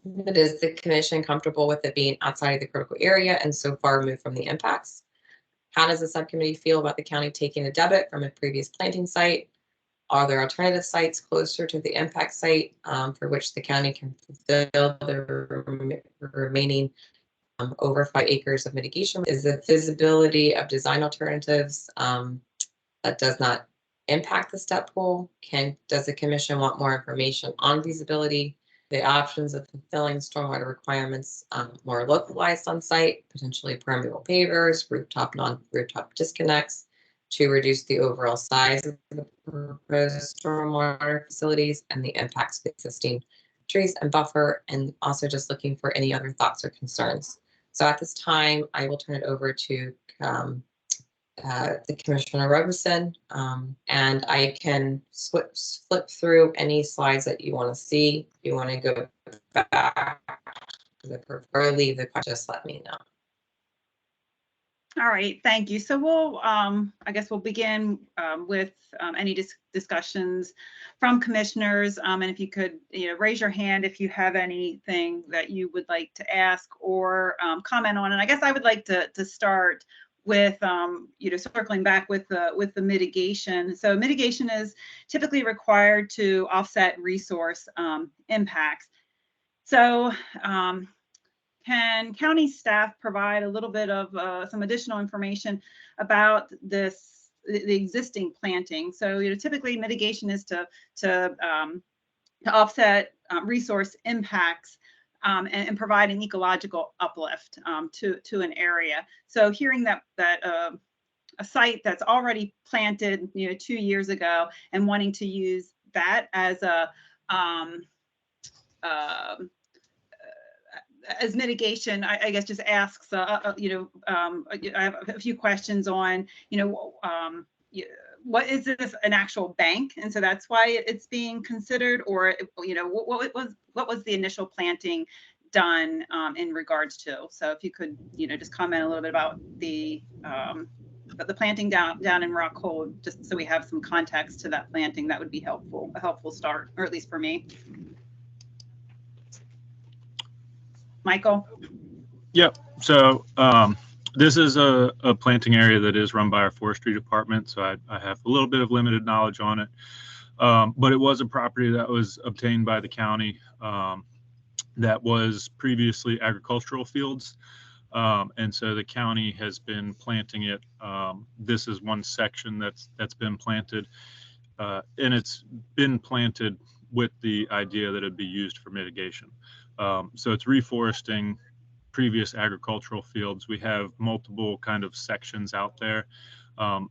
But is the commission comfortable with it being outside of the critical area and so far removed from the impacts? How does the subcommittee feel about the county taking a debit from a previous planting site? Are there alternative sites closer to the impact site for which the county can fulfill the remaining over 5 acres of mitigation? Is the feasibility of design alternatives that does not impact the step pool? Does the commission want more information on feasibility, the options of fulfilling stormwater requirements more localized on site, potentially permeable pavers, non-rooftop disconnects to reduce the overall size of the proposed stormwater facilities and the impacts of the existing trees and buffer, and also just looking for any other thoughts or concerns. So at this time, I will turn it over to the Commissioner Roberson, and I can flip through any slides that you want to see. If you want to go back or leave the question, just let me know. All right, thank you. So we'll, I guess we'll begin with any discussions from commissioners. And if you could, raise your hand if you have anything that you would like to ask or comment on. And I guess I would like to start with, circling back with the mitigation. So mitigation is typically required to offset resource impacts. So, can county staff provide a little bit of some additional information about the existing planting? So, typically mitigation is to offset resource impacts and provide an ecological uplift to an area. So, hearing that a site that's already planted, 2 years ago, and wanting to use that as a as mitigation, I guess just asks, I have a few questions on, what is this, an actual bank? And so that's why it's being considered, or, what was the initial planting done in regards to? So if you could, just comment a little bit about the planting down in Rockhold, just so we have some context to that planting, that would be helpful, a helpful start, or at least for me. Michael? Yep. So this is a planting area that is run by our forestry department. So I have a little bit of limited knowledge on it. But it was a property that was obtained by the county that was previously agricultural fields. And so the county has been planting it. This is one section that's been planted. And it's been planted with the idea that it'd be used for mitigation. So it's reforesting previous agricultural fields. We have multiple kind of sections out there.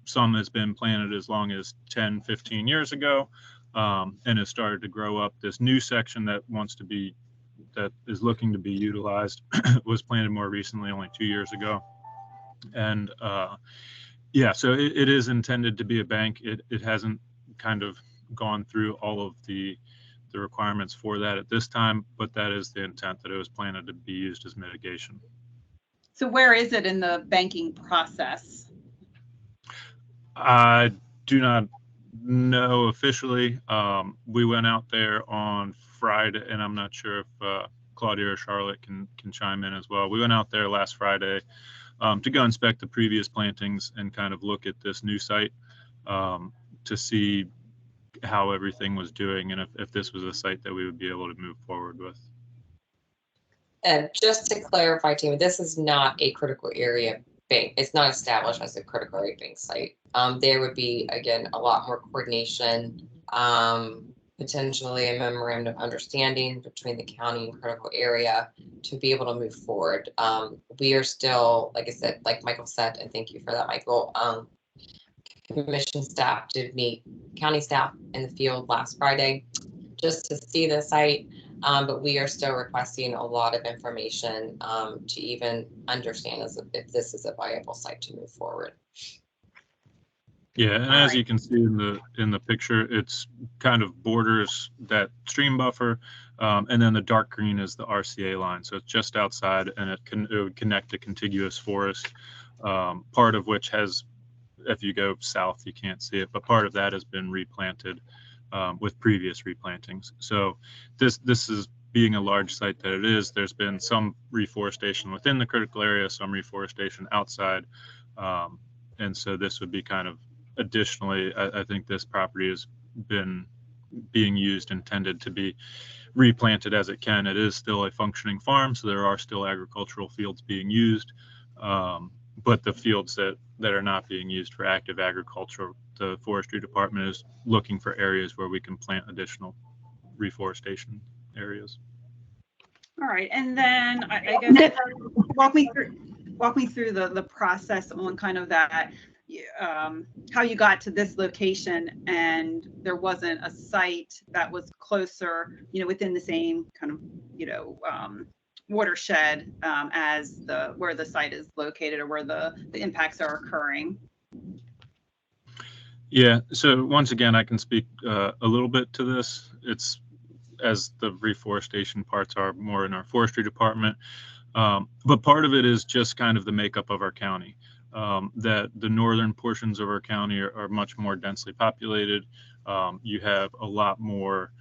Some has been planted as long as 10, 15 years ago, and has started to grow up. This new section that is looking to be utilized was planted more recently, only 2 years ago. And yeah, so it is intended to be a bank. It hasn't kind of gone through all of the requirements for that at this time, but that is the intent, that it was planted to be used as mitigation. So where is it in the banking process? I do not know officially. We went out there on Friday, and I'm not sure if Claudia or Charlotte can chime in as well. We went out there last Friday to go inspect the previous plantings and kind of look at this new site to see how everything was doing and if this was a site that we would be able to move forward with. And just to clarify, team, this is not a critical area bank. It's not established as a critical area bank site. There would be, again, a lot more coordination, potentially a memorandum of understanding between the county and critical area to be able to move forward. We are still, like I said, like Michael said, and thank you for that, Michael. Commission staff did meet county staff in the field last Friday just to see the site, but we are still requesting a lot of information to even understand if this is a viable site to move forward. Yeah, and as you can see in the picture, it's kind of borders that stream buffer, and then the dark green is the RCA line. So it's just outside, and it would connect a contiguous forest, part of which has, if you go south, you can't see it, but part of that has been replanted with previous replantings. So this is, being a large site that it is, there's been some reforestation within the critical area, some reforestation outside. And so this would be kind of additionally, I think this property has been being used, intended to be replanted as it can. It is still a functioning farm, so there are still agricultural fields being used. But the fields that are not being used for active agriculture, the forestry department is looking for areas where we can plant additional reforestation areas. All right, and then I guess walk me through the process on kind of that, how you got to this location and there wasn't a site that was closer, within the same kind of, watershed as where the site is located or where the impacts are occurring. Yeah, so once again, I can speak a little bit to this. It's as the reforestation parts are more in our forestry department. But part of it is just kind of the makeup of our county, that the northern portions of our county are much more densely populated. You have a lot more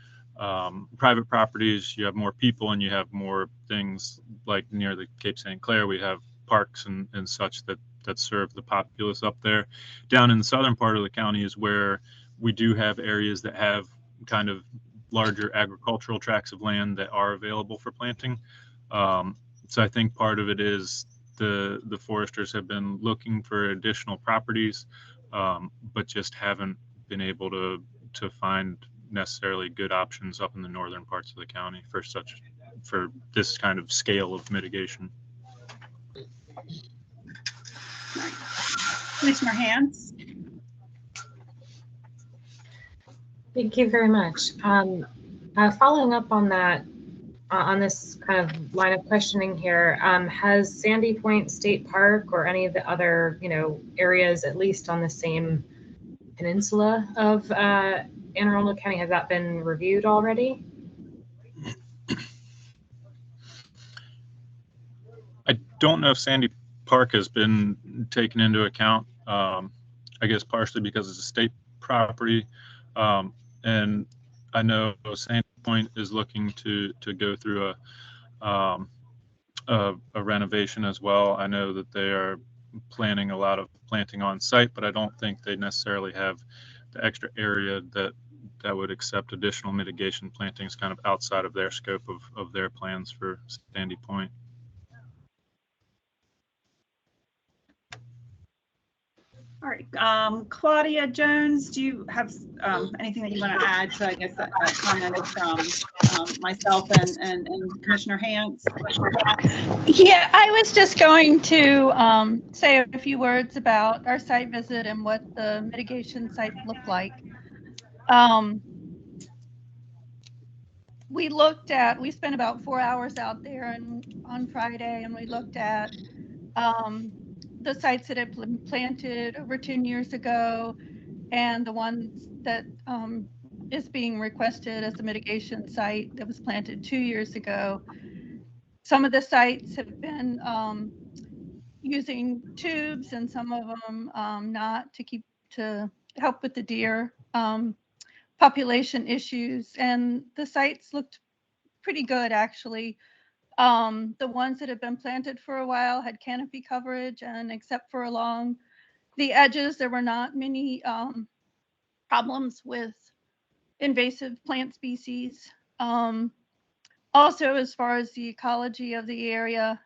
private properties, you have more people, and you have more things like near the Cape St. Clair. We have parks and such that serve the populace up there. Down in the southern part of the county is where we do have areas that have kind of larger agricultural tracts of land that are available for planting. So I think part of it is the foresters have been looking for additional properties, but just haven't been able to find necessarily good options up in the northern parts of the county for this kind of scale of mitigation. Commissioner Hans? Thank you very much. Following up on that, on this kind of line of questioning here, has Sandy Point State Park or any of the other, areas, at least on the same peninsula of Anne Arundel County, has that been reviewed already? I don't know if Sandy Park has been taken into account. I guess partially because it's a state property, and I know Sandy Point is looking to go through a renovation as well. I know that they are planning a lot of planting on site, but I don't think they necessarily have the extra area that would accept additional mitigation plantings kind of outside of their scope of their plans for Sandy Point. All right, Claudia Jones, do you have anything that you want to add to, I guess, that comment from myself and Commissioner Hans? Yeah, I was just going to say a few words about our site visit and what the mitigation site looked like. We spent about 4 hours out there on Friday, and we looked at the sites that had been planted over 10 years ago and the ones that is being requested as a mitigation site that was planted 2 years ago. Some of the sites have been using tubes and some of them not, to help with the deer population issues. And the sites looked pretty good, actually. The ones that have been planted for a while had canopy coverage, and except for along the edges, there were not many problems with invasive plant species. Also, as far as the ecology of the area,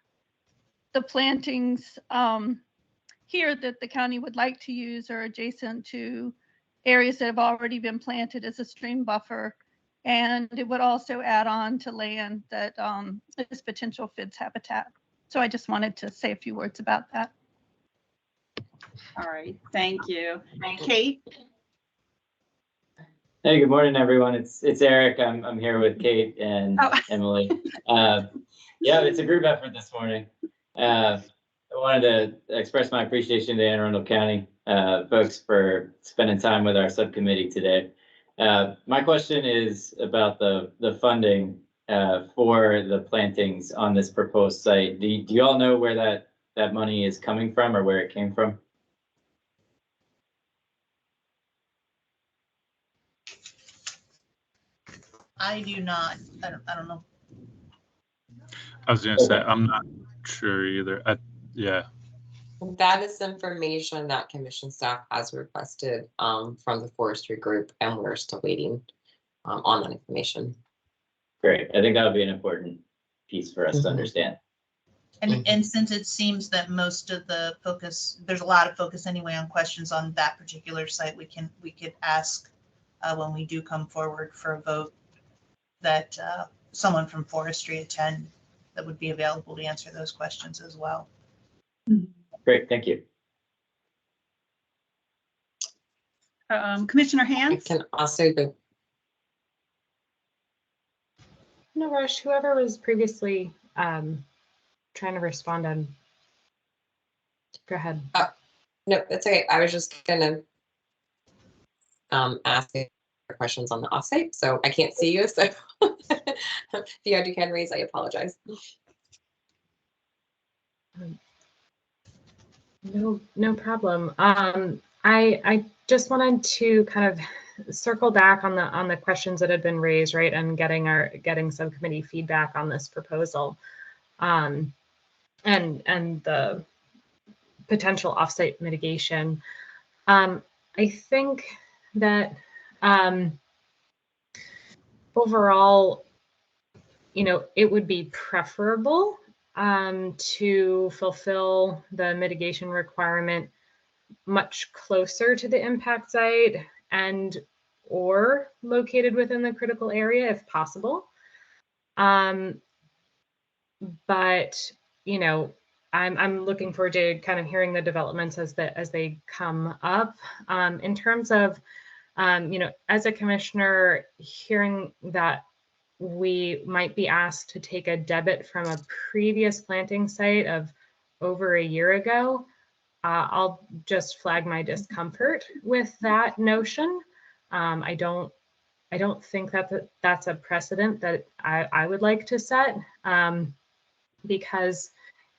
the plantings here that the county would like to use are adjacent to areas that have already been planted as a stream buffer. And it would also add on to land that is potential FIDS habitat. So I just wanted to say a few words about that. All right, thank you. Kate? Hey, good morning, everyone. It's Eric. I'm here with Kate and Emily. Yeah, it's a group effort this morning. I wanted to express my appreciation to Anne Arundel County folks for spending time with our subcommittee today. My question is about the funding for the plantings on this proposed site. Do you all know where that money is coming from or where it came from? I do not. I don't know. I was going to say, I'm not sure either. Yeah. That is information that commission staff has requested from the forestry group, and we're still waiting on that information. Great. I think that would be an important piece for us to understand. And since it seems that most of the focus, there's a lot of focus anyway on questions on that particular site, we could ask when we do come forward for a vote that someone from forestry attend that would be available to answer those questions as well. Great, thank you. Commissioner I Hans? can also go. No rush. Whoever was previously trying to respond on. Go ahead. No, that's okay. I was just gonna ask questions on the offsite, so I can't see you. So if you had your hand raised, I apologize. No problem. I just wanted to kind of circle back on the questions that had been raised, right, and getting subcommittee feedback on this proposal, and the potential offsite mitigation. I think that overall, it would be preferable to fulfill the mitigation requirement much closer to the impact site and or located within the critical area if possible. But I'm looking forward to kind of hearing the developments as they come up. In terms of as a commissioner, hearing that we might be asked to take a debit from a previous planting site of over a year ago, I'll just flag my discomfort with that notion. I don't think that that's a precedent that I would like to set, because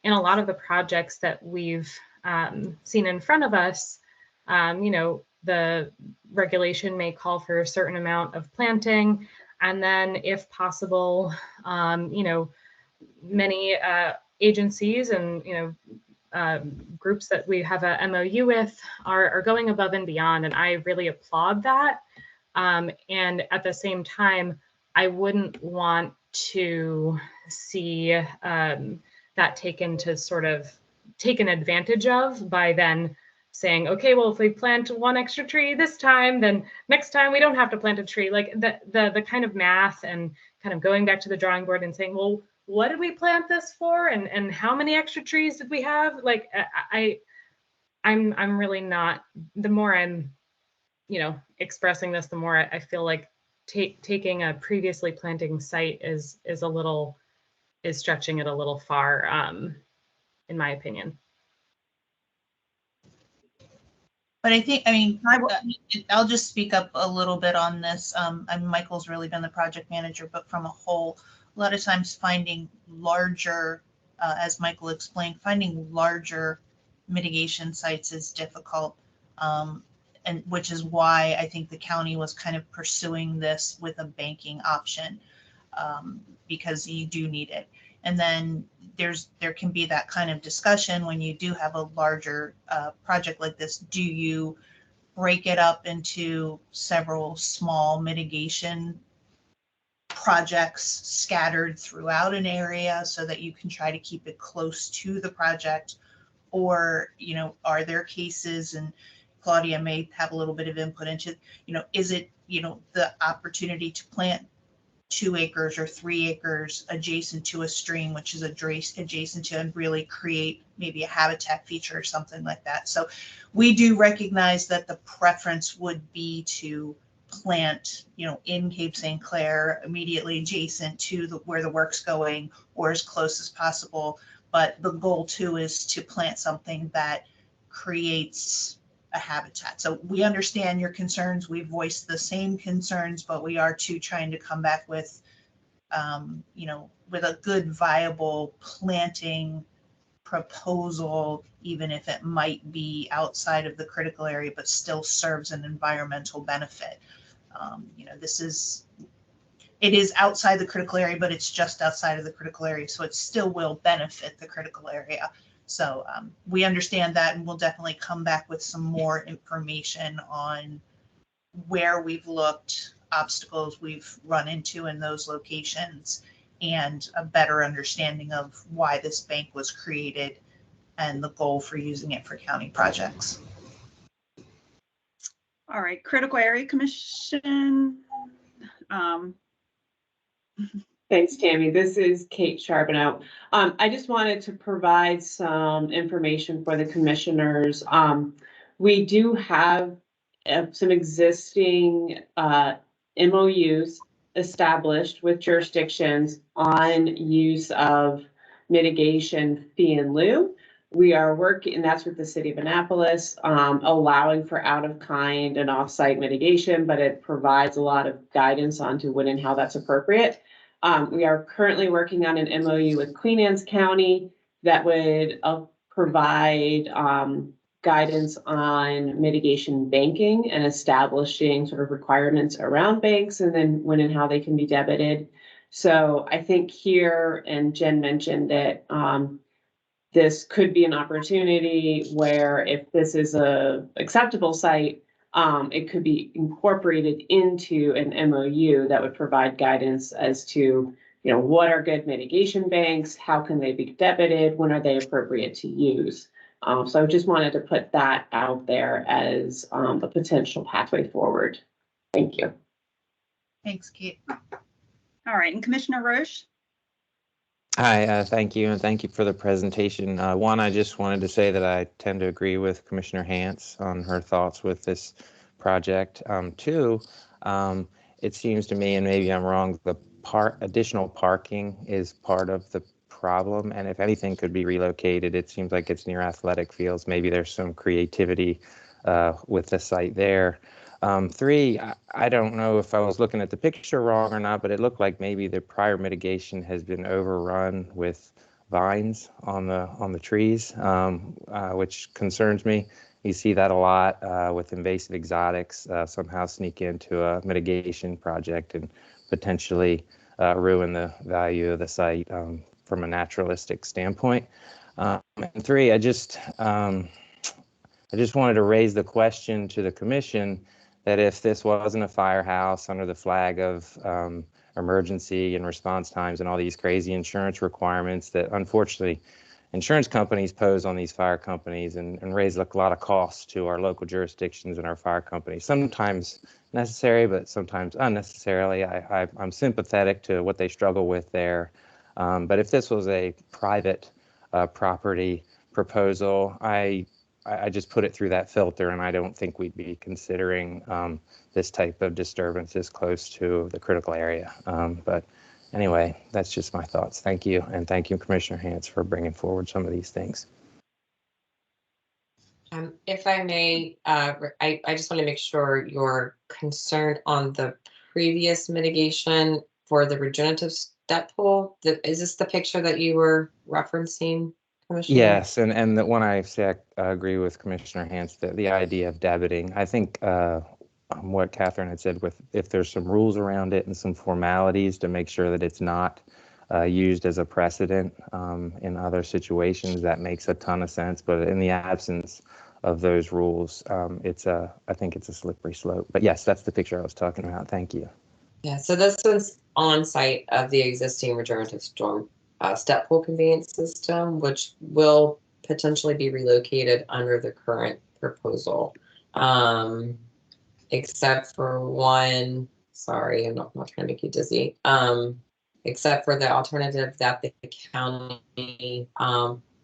in a lot of the projects that we've seen in front of us, the regulation may call for a certain amount of planting, and then if possible, many agencies and groups that we have a MOU with are going above and beyond, and I really applaud that. And at the same time, I wouldn't want to see that taken advantage of by then saying, okay, well, if we plant one extra tree this time, then next time we don't have to plant a tree. Like the kind of math and kind of going back to the drawing board and saying, well, what did we plant this for? And how many extra trees did we have? Like I'm really not, the more I'm, expressing this, the more I feel like taking a previously planting site is stretching it a little far, in my opinion. But I'll just speak up a little bit on this. Michael's really been the project manager, but from a lot of times finding larger, as Michael explained, finding larger mitigation sites is difficult. And which is why I think the county was kind of pursuing this with a banking option, because you do need it. And then there can be that kind of discussion when you do have a larger project like this. Do you break it up into several small mitigation projects scattered throughout an area so that you can try to keep it close to the project? Or, are there cases, and Claudia may have a little bit of input into, is it, the opportunity to plant 2 acres or 3 acres adjacent to a stream, which is adjacent to, and really create maybe a habitat feature or something like that. So we do recognize that the preference would be to plant, in Cape St. Clair, immediately adjacent to where the work's going, or as close as possible. But the goal too is to plant something that creates a habitat. So we understand your concerns. We voiced the same concerns, but we are too trying to come back with, with a good viable planting proposal, even if it might be outside of the critical area, but still serves an environmental benefit. It is outside the critical area, but it's just outside of the critical area. So it still will benefit the critical area. So we understand that, and we'll definitely come back with some more information on where we've looked, obstacles we've run into in those locations, and a better understanding of why this bank was created and the goal for using it for county projects. All right, Critical Area Commission. Thanks, Tammy. This is Kate Charbonneau. I just wanted to provide some information for the commissioners. We do have some existing MOUs established with jurisdictions on use of mitigation fee in lieu. We are working, and that's with the city of Annapolis, allowing for out of kind and offsite mitigation, but it provides a lot of guidance onto when and how that's appropriate. We are currently working on an MOU with Queen Anne's County that would provide guidance on mitigation banking and establishing sort of requirements around banks and then when and how they can be debited. So I think here, and Jen mentioned that this could be an opportunity where if this is a acceptable site, it could be incorporated into an MOU that would provide guidance as to, what are good mitigation banks? How can they be debited? When are they appropriate to use? So I just wanted to put that out there as a potential pathway forward. Thank you. Thanks, Kate. All right, and Commissioner Roche? Hi, thank you, and thank you for the presentation. One, I just wanted to say that I tend to agree with Commissioner Hance on her thoughts with this project. Two, it seems to me, and maybe I'm wrong, the additional parking is part of the problem, and if anything could be relocated, it seems like it's near athletic fields. Maybe there's some creativity with the site there. Three, I don't know if I was looking at the picture wrong or not, but it looked like maybe the prior mitigation has been overrun with vines on the trees, which concerns me. You see that a lot with invasive exotics somehow sneak into a mitigation project and potentially ruin the value of the site from a naturalistic standpoint. And three, I just wanted to raise the question to the commission that if this wasn't a firehouse under the flag of emergency and response times and all these crazy insurance requirements that unfortunately insurance companies pose on these fire companies and raise a lot of costs to our local jurisdictions and our fire companies, sometimes necessary, but sometimes unnecessarily. I'm sympathetic to what they struggle with there. But if this was a private property proposal, I just put it through that filter, and I don't think we'd be considering this type of disturbances close to the critical area. But anyway, that's just my thoughts. Thank you, and thank you, Commissioner Hance, for bringing forward some of these things. If I may, I just want to make sure you're concerned on the previous mitigation for the regenerative step pool. Is this the picture that you were referencing? Yes, and that when I say I agree with Commissioner Hance, the idea of debiting, I think what Catherine had said, with if there's some rules around it and some formalities to make sure that it's not used as a precedent in other situations, that makes a ton of sense. But in the absence of those rules, I think it's a slippery slope. But yes, that's the picture I was talking about. Thank you. Yeah, so this was on site of the existing regenerative storm step pool conveyance system, which will potentially be relocated under the current proposal. Except for one, sorry, I'm not trying to make you dizzy. Except for the alternative that the county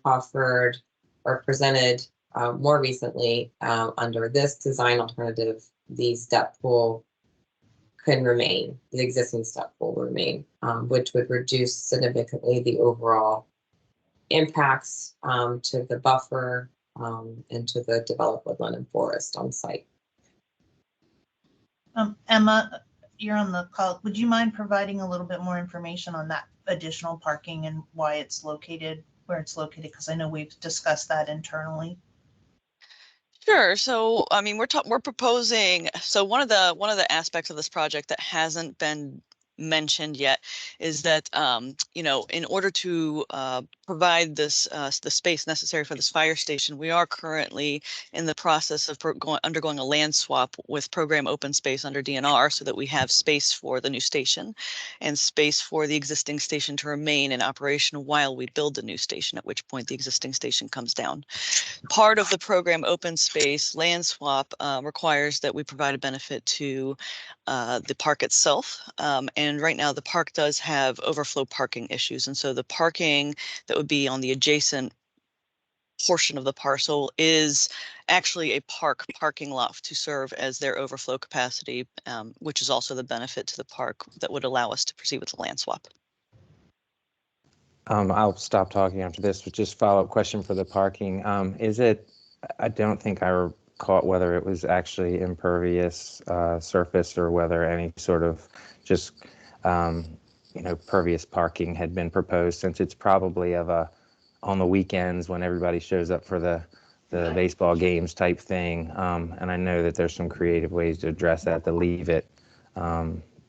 offered or presented more recently under this design alternative, the step pool can remain, the existing step pool will remain, which would reduce significantly the overall impacts to the buffer and to the developed woodland and forest on site. Emma, you're on the call. Would you mind providing a little bit more information on that additional parking and why it's located where it's located? Because I know we've discussed that internally. Sure. So, I mean, we're proposing. So one of the aspects of this project that hasn't been mentioned yet is that, you know, in order to provide this the space necessary for this fire station, we are currently in the process of undergoing a land swap with program open space under DNR so that we have space for the new station and space for the existing station to remain in operation while we build the new station, at which point the existing station comes down. Part of the program open space land swap requires that we provide a benefit to the park itself. And right now the park does have overflow parking issues. And so the parking that would be on the adjacent portion of the parcel is actually a parking lot to serve as their overflow capacity, which is also the benefit to the park that would allow us to proceed with the land swap. I'll stop talking after this, but just follow-up question for the parking. Is it, I don't think I caught whether it was actually impervious surface or whether any sort of just, you know, pervious parking had been proposed, since it's probably of a, on the weekends when everybody shows up for the baseball games type thing. And I know that there's some creative ways to address that, to leave it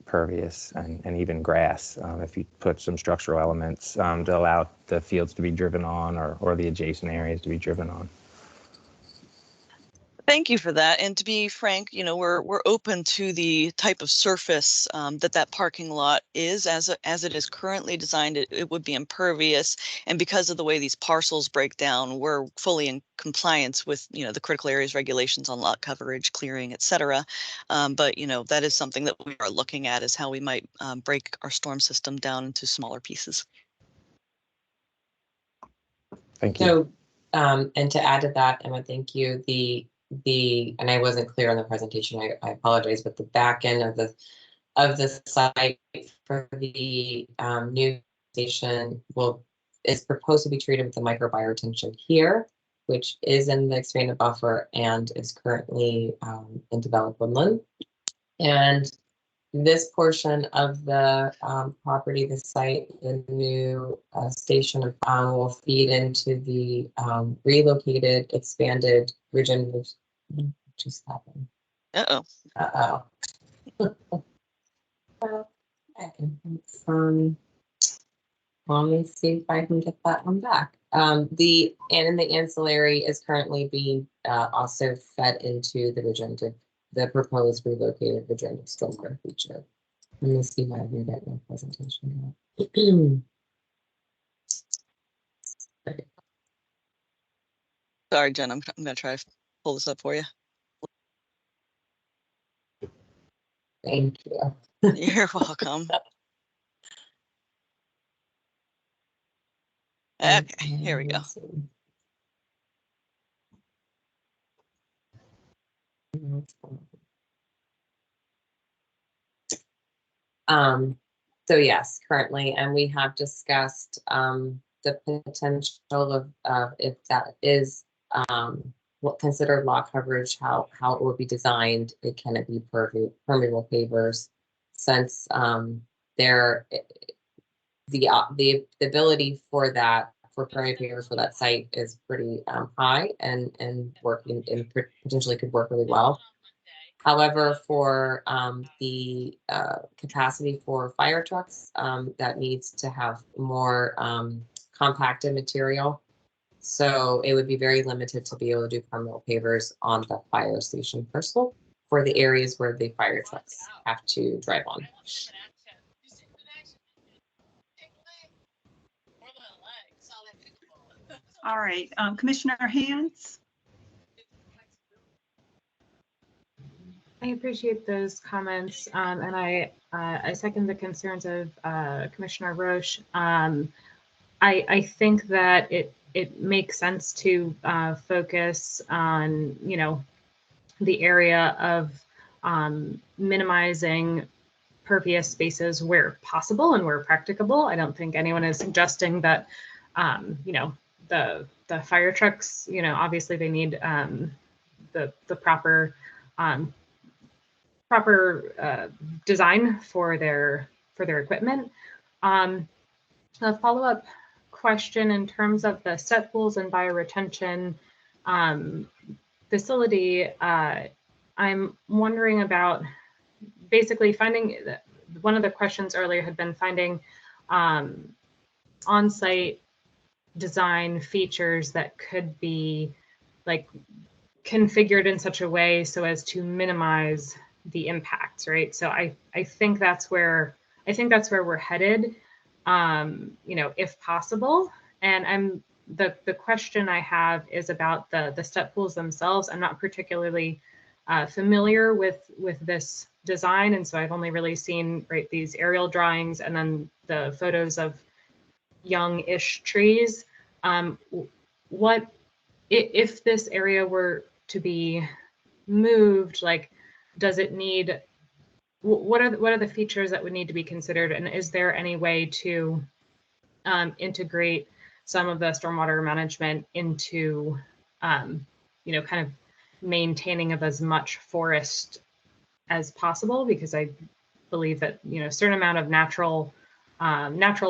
pervious and even grass, if you put some structural elements to allow the fields to be driven on or the adjacent areas to be driven on. Thank you for that. And to be frank, you know, we're open to the type of surface that parking lot is. As it is currently designed, it would be impervious. And because of the way these parcels break down, we're fully in compliance with, you know, the critical areas regulations on lot coverage, clearing, et cetera. But, you know, that is something that we are looking at, is how we might break our storm system down into smaller pieces. Thank you. So, and to add to that, Emma, thank you. And I wasn't clear on the presentation, I apologize, but the back end of the site for the new station is proposed to be treated with the microbioretention here, which is in the expanded buffer and is currently in developed woodland. And this portion of the property, the site, the new station will feed into the relocated, expanded regenerative. Just happened. Uh-oh. Uh-oh. I can confirm. Let me see if I can get that one back. The ancillary is currently being also fed into the proposed relocated regenerative stormwater feature. Let me see if I can get my presentation now. Sorry, Jen, I'm going to try to pull this up for you. Thank you. You're welcome. Okay, here we go. So yes, currently, and we have discussed the potential of if that is what considered lot coverage, how it will be designed. Can it be permeable pavers, since the ability for permeable pavers for that site is pretty high and working and potentially could work really well. However, for the capacity for fire trucks, that needs to have more compacted material. So it would be very limited to be able to do permeable pavers on the fire station parcel for the areas where the fire trucks have to drive on. All right, Commissioner Hans. I appreciate those comments, and I second the concerns of Commissioner Roche. I think that it makes sense to focus on, you know, the area of minimizing pervious spaces where possible and where practicable. I don't think anyone is suggesting that, you know, the fire trucks, you know, obviously they need the proper design for their equipment. A follow-up question in terms of the set pools and bioretention facility, I'm wondering about basically finding one of the questions earlier had been finding on-site design features that could be like configured in such a way so as to minimize the impacts, right? So I think that's where we're headed, if possible. And the question I have is about the step pools themselves. I'm not particularly familiar with this design, and so I've only really seen these aerial drawings and then the photos of young-ish trees. What if this area were to be moved? Like, does it need? What are the features that would need to be considered, and is there any way to integrate some of the stormwater management into, kind of maintaining of as much forest as possible? Because I believe that a certain amount of natural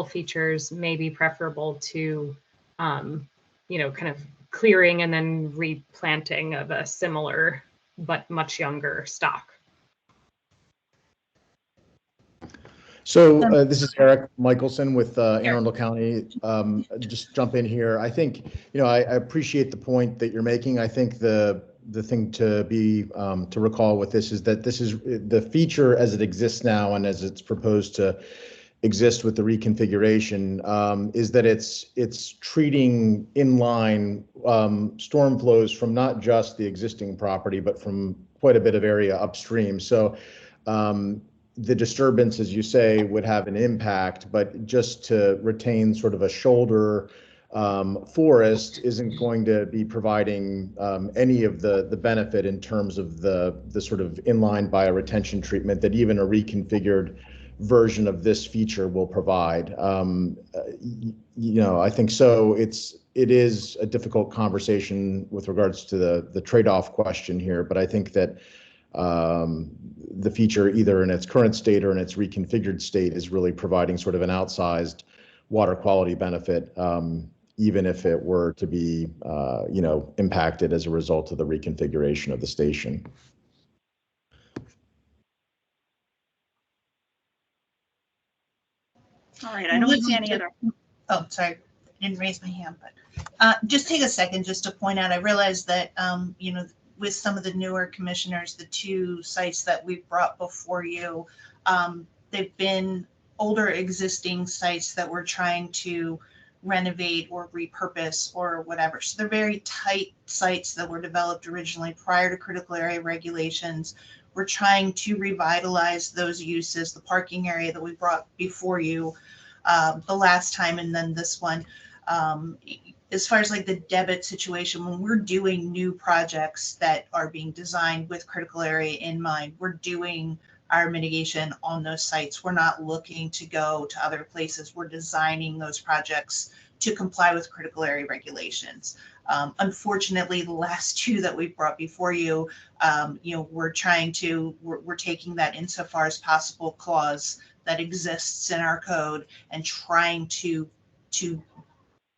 features may be preferable to kind of clearing and then replanting of a similar but much younger stock. So this is Eric Michelson with Anne Arundel County. Just jump in here. I think, I appreciate the point that you're making. I think the thing to be to recall with this is that this is the feature as it exists now and as it's proposed to exist with the reconfiguration is that it's treating inline storm flows from not just the existing property, but from quite a bit of area upstream. So the disturbance, as you say, would have an impact, but just to retain sort of a shoulder forest isn't going to be providing any of the benefit in terms of the sort of inline bioretention treatment that even a reconfigured version of this feature will provide. I think so. It is a difficult conversation with regards to the trade-off question here, but I think that the feature, either in its current state or in its reconfigured state, is really providing sort of an outsized water quality benefit, even if it were to be, impacted as a result of the reconfiguration of the station. All right, I don't see any other. Oh, sorry, I didn't raise my hand, but just take a second just to point out, I realized that, with some of the newer commissioners, the two sites that we've brought before you, they've been older existing sites that we're trying to renovate or repurpose or whatever. So they're very tight sites that were developed originally prior to critical area regulations. We're trying to revitalize those uses, the parking area that we brought before you the last time, and then this one. As far as like the debit situation, when we're doing new projects that are being designed with critical area in mind, we're doing our mitigation on those sites. We're not looking to go to other places. We're designing those projects to comply with critical area regulations. Unfortunately, the last two that we've brought before you, we're taking that insofar as possible clause that exists in our code and trying to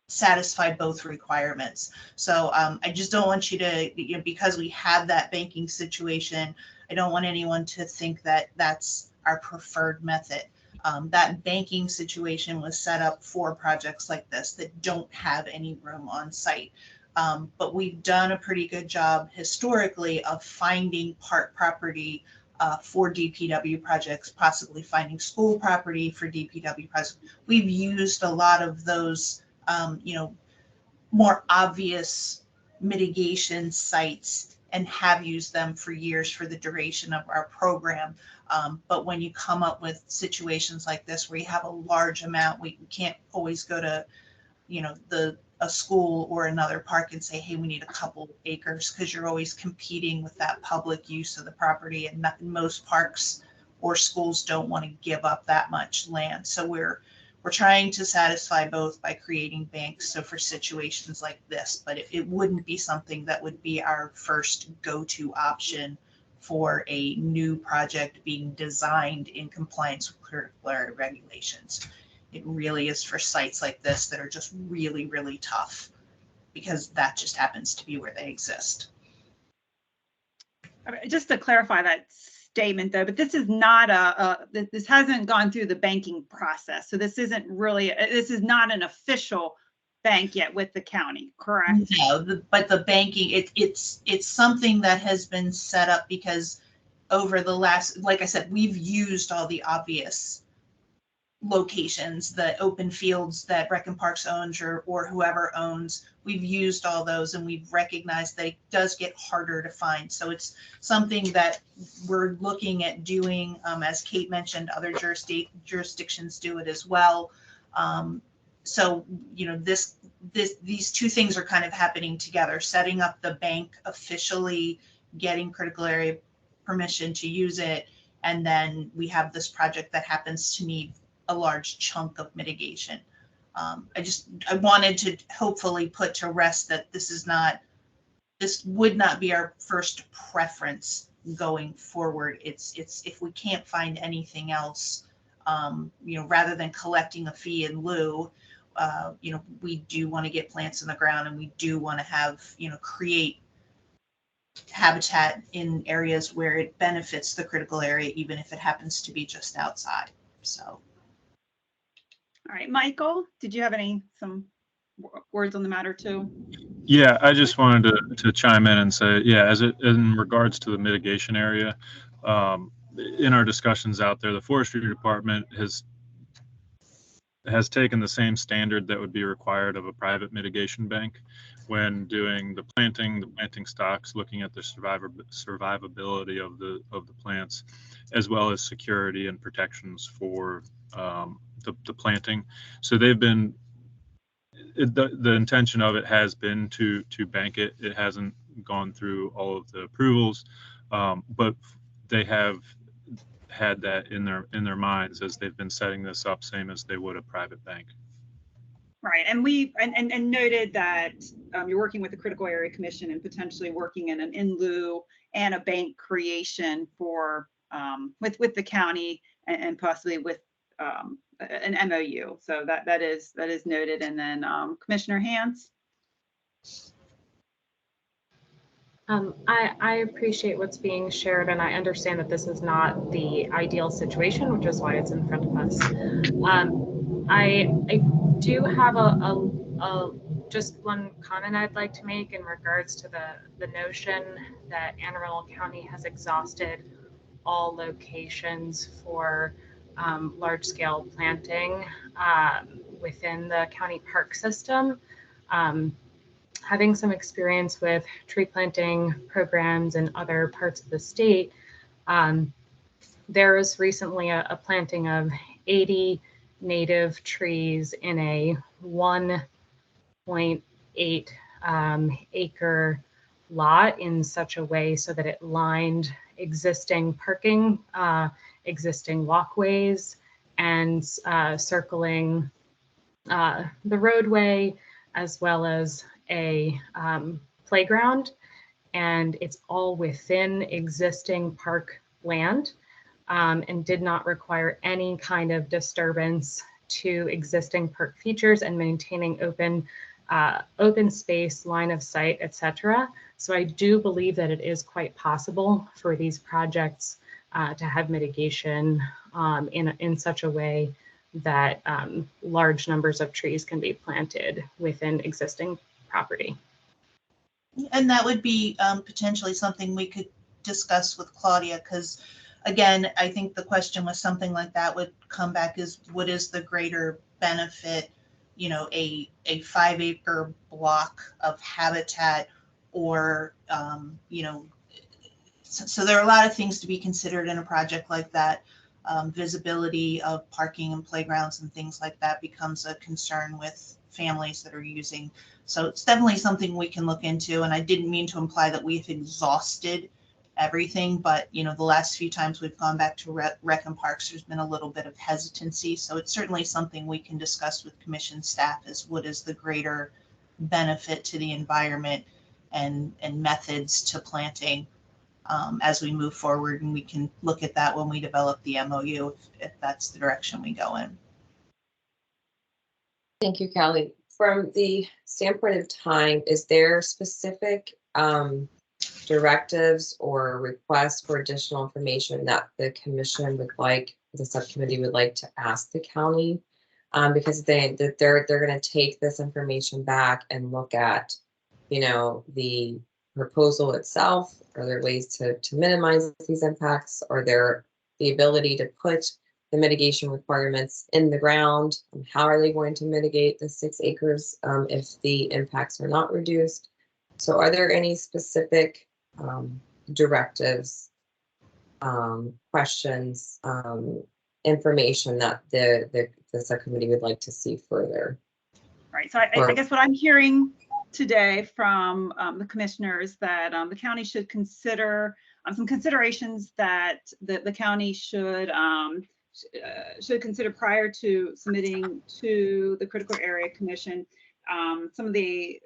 satisfy both requirements. So I just don't want you to, because we have that banking situation, I don't want anyone to think that that's our preferred method. That banking situation was set up for projects like this that don't have any room on site. But we've done a pretty good job historically of finding park property for DPW projects, possibly finding school property for DPW projects. We've used a lot of those more obvious mitigation sites and have used them for years for the duration of our program. But when you come up with situations like this where you have a large amount, we can't always go to, a school or another park and say, hey, we need a couple acres, because you're always competing with that public use of the property, and most parks or schools don't want to give up that much land. So we're trying to satisfy both by creating banks. So for situations like this, but it wouldn't be something that would be our first go-to option for a new project being designed in compliance with critical area regulations. It really is for sites like this that are just really, really tough, because that just happens to be where they exist. Okay, just to clarify that statement though, but this is not this hasn't gone through the banking process. So this isn't really, this is not an official bank yet with the county, correct? No, but the banking, it's something that has been set up because over the last, like I said, we've used all the obvious locations, the open fields that Rec and Parks owns or whoever owns. We've used all those and we've recognized that it does get harder to find. So it's something that we're looking at doing. As Kate mentioned, other jurisdictions do it as well. So, you know, these two things are kind of happening together, setting up the bank officially, getting critical area permission to use it. And then we have this project that happens to need a large chunk of mitigation. I wanted to hopefully put to rest that this would not be our first preference going forward. It's if we can't find anything else, you know, rather than collecting a fee in lieu, you know, we do want to get plants in the ground and we do want to have, you know, create habitat in areas where it benefits the critical area, even if it happens to be just outside. So. All right, Michael, did you have some words on the matter too? Yeah, I just wanted to chime in and say, yeah, in regards to the mitigation area, in our discussions out there, the forestry department has taken the same standard that would be required of a private mitigation bank when doing the planting stocks, looking at the survivability of the plants, as well as security and protections for the planting. So they've been, the intention of it has been to bank it. It hasn't gone through all of the approvals, but they have had that in their minds as they've been setting this up, same as they would a private bank. Right, and we and noted that you're working with the Critical Area Commission and potentially working in an in lieu and a bank creation for with the county and possibly with an MOU. So that is noted. And then Commissioner Hans. I appreciate what's being shared, and I understand that this is not the ideal situation, which is why it's in front of us. I do have just one comment I'd like to make in regards to the notion that Anne Arundel County has exhausted all locations for large-scale planting within the county park system. Having some experience with tree planting programs in other parts of the state, there was recently a planting of 80 native trees in a 1.8 acre lot in such a way so that it lined existing parking, existing walkways, and circling the roadway, as well as a playground, and it's all within existing park land, and did not require any kind of disturbance to existing park features and maintaining open space, line of sight, etc. So I do believe that it is quite possible for these projects to have mitigation in such a way that large numbers of trees can be planted within existing property. And that would be potentially something we could discuss with Claudia, because again, I think the question with something like that would come back is what is the greater benefit, you know, a 5 acre block of habitat or, you know, so there are a lot of things to be considered in a project like that. Visibility of parking and playgrounds and things like that becomes a concern with families that are using. So it's definitely something we can look into. And I didn't mean to imply that we've exhausted everything, but you know, the last few times we've gone back to Rec and Parks, there's been a little bit of hesitancy. So it's certainly something we can discuss with commission staff is what is the greater benefit to the environment and methods to planting as we move forward. And we can look at that when we develop the MOU, if that's the direction we go in. Thank you, Kelly. From the standpoint of time, is there specific directives or requests for additional information that the commission would like, the subcommittee would like to ask the county. Because they're going to take this information back and look at, you know, the proposal itself. Are there ways to minimize these impacts? Are there the ability to put the mitigation requirements in the ground? And how are they going to mitigate the 6 acres if the impacts are not reduced? So are there any specific directives, questions, information that the subcommittee would like to see further? Right. So I guess what I'm hearing today from the commissioners that the county should consider some considerations that the county should consider prior to submitting to the Critical Area Commission. Some of the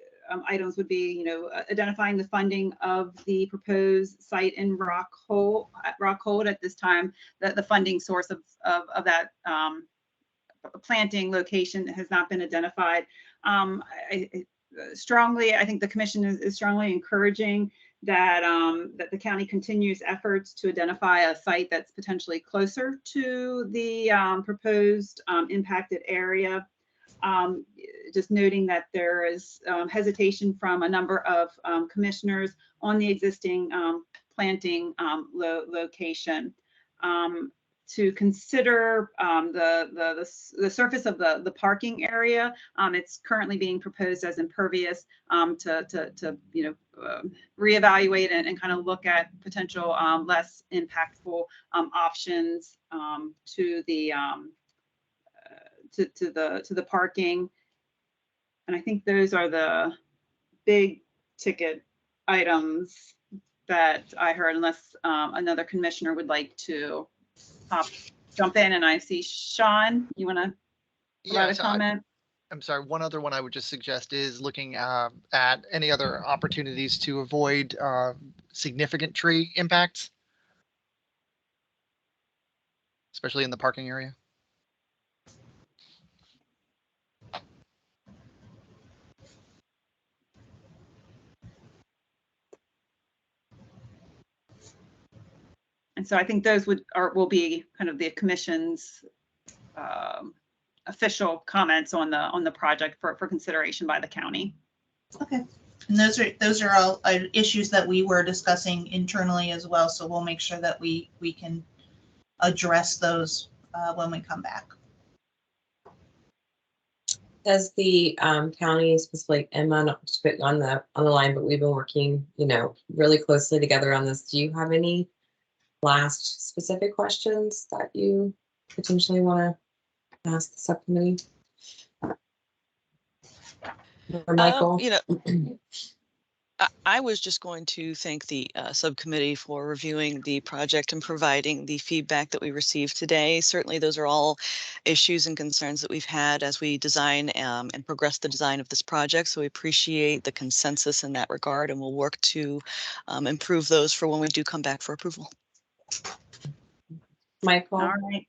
items would be, you know, identifying the funding of the proposed site in Rockhold at this time. The funding source of that planting location has not been identified. I think the commission is strongly encouraging that that the county continues efforts to identify a site that's potentially closer to the proposed impacted area. Just noting that there is hesitation from a number of commissioners on the existing planting location. To consider the surface of the parking area. It's currently being proposed as impervious, to you know, reevaluate and kind of look at potential less impactful options to the to the parking. And I think those are the big ticket items that I heard, unless another commissioner would like to jump in. And I see Sean, you want to provide a comment? I'm sorry, one other one I would just suggest is looking at any other opportunities to avoid significant tree impacts, especially in the parking area. And so I think those will be kind of the commission's official comments on the project for consideration by the county. Okay, and those are all issues that we were discussing internally as well. So we'll make sure that we can address those when we come back. Does the county, specifically Emma, not to put on the line, but we've been working, you know, really closely together on this. Do you have any last specific questions that you potentially want to ask the subcommittee? Or Michael? You know, I was just going to thank the subcommittee for reviewing the project and providing the feedback that we received today. Certainly, those are all issues and concerns that we've had as we design and progress the design of this project. So we appreciate the consensus in that regard, and we'll work to improve those for when we do come back for approval. Michael? All right.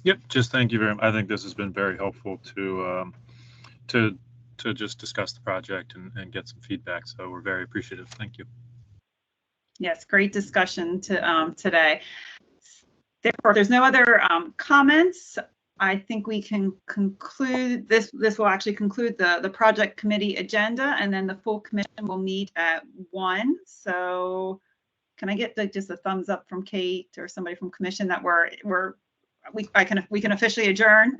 Yep, just thank you very much. I think this has been very helpful to just discuss the project and get some feedback. So we're very appreciative. Thank you. Yes, great discussion today. Therefore, if there's no other comments, I think we can conclude this. This will actually conclude the project committee agenda, and then the full commission will meet at 1. So can I get just a thumbs up from Kate or somebody from commission that we can officially adjourn?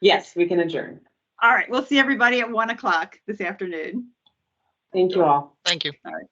Yes, we can adjourn. All right, we'll see everybody at 1 o'clock this afternoon. Thank you all. Thank you. All right.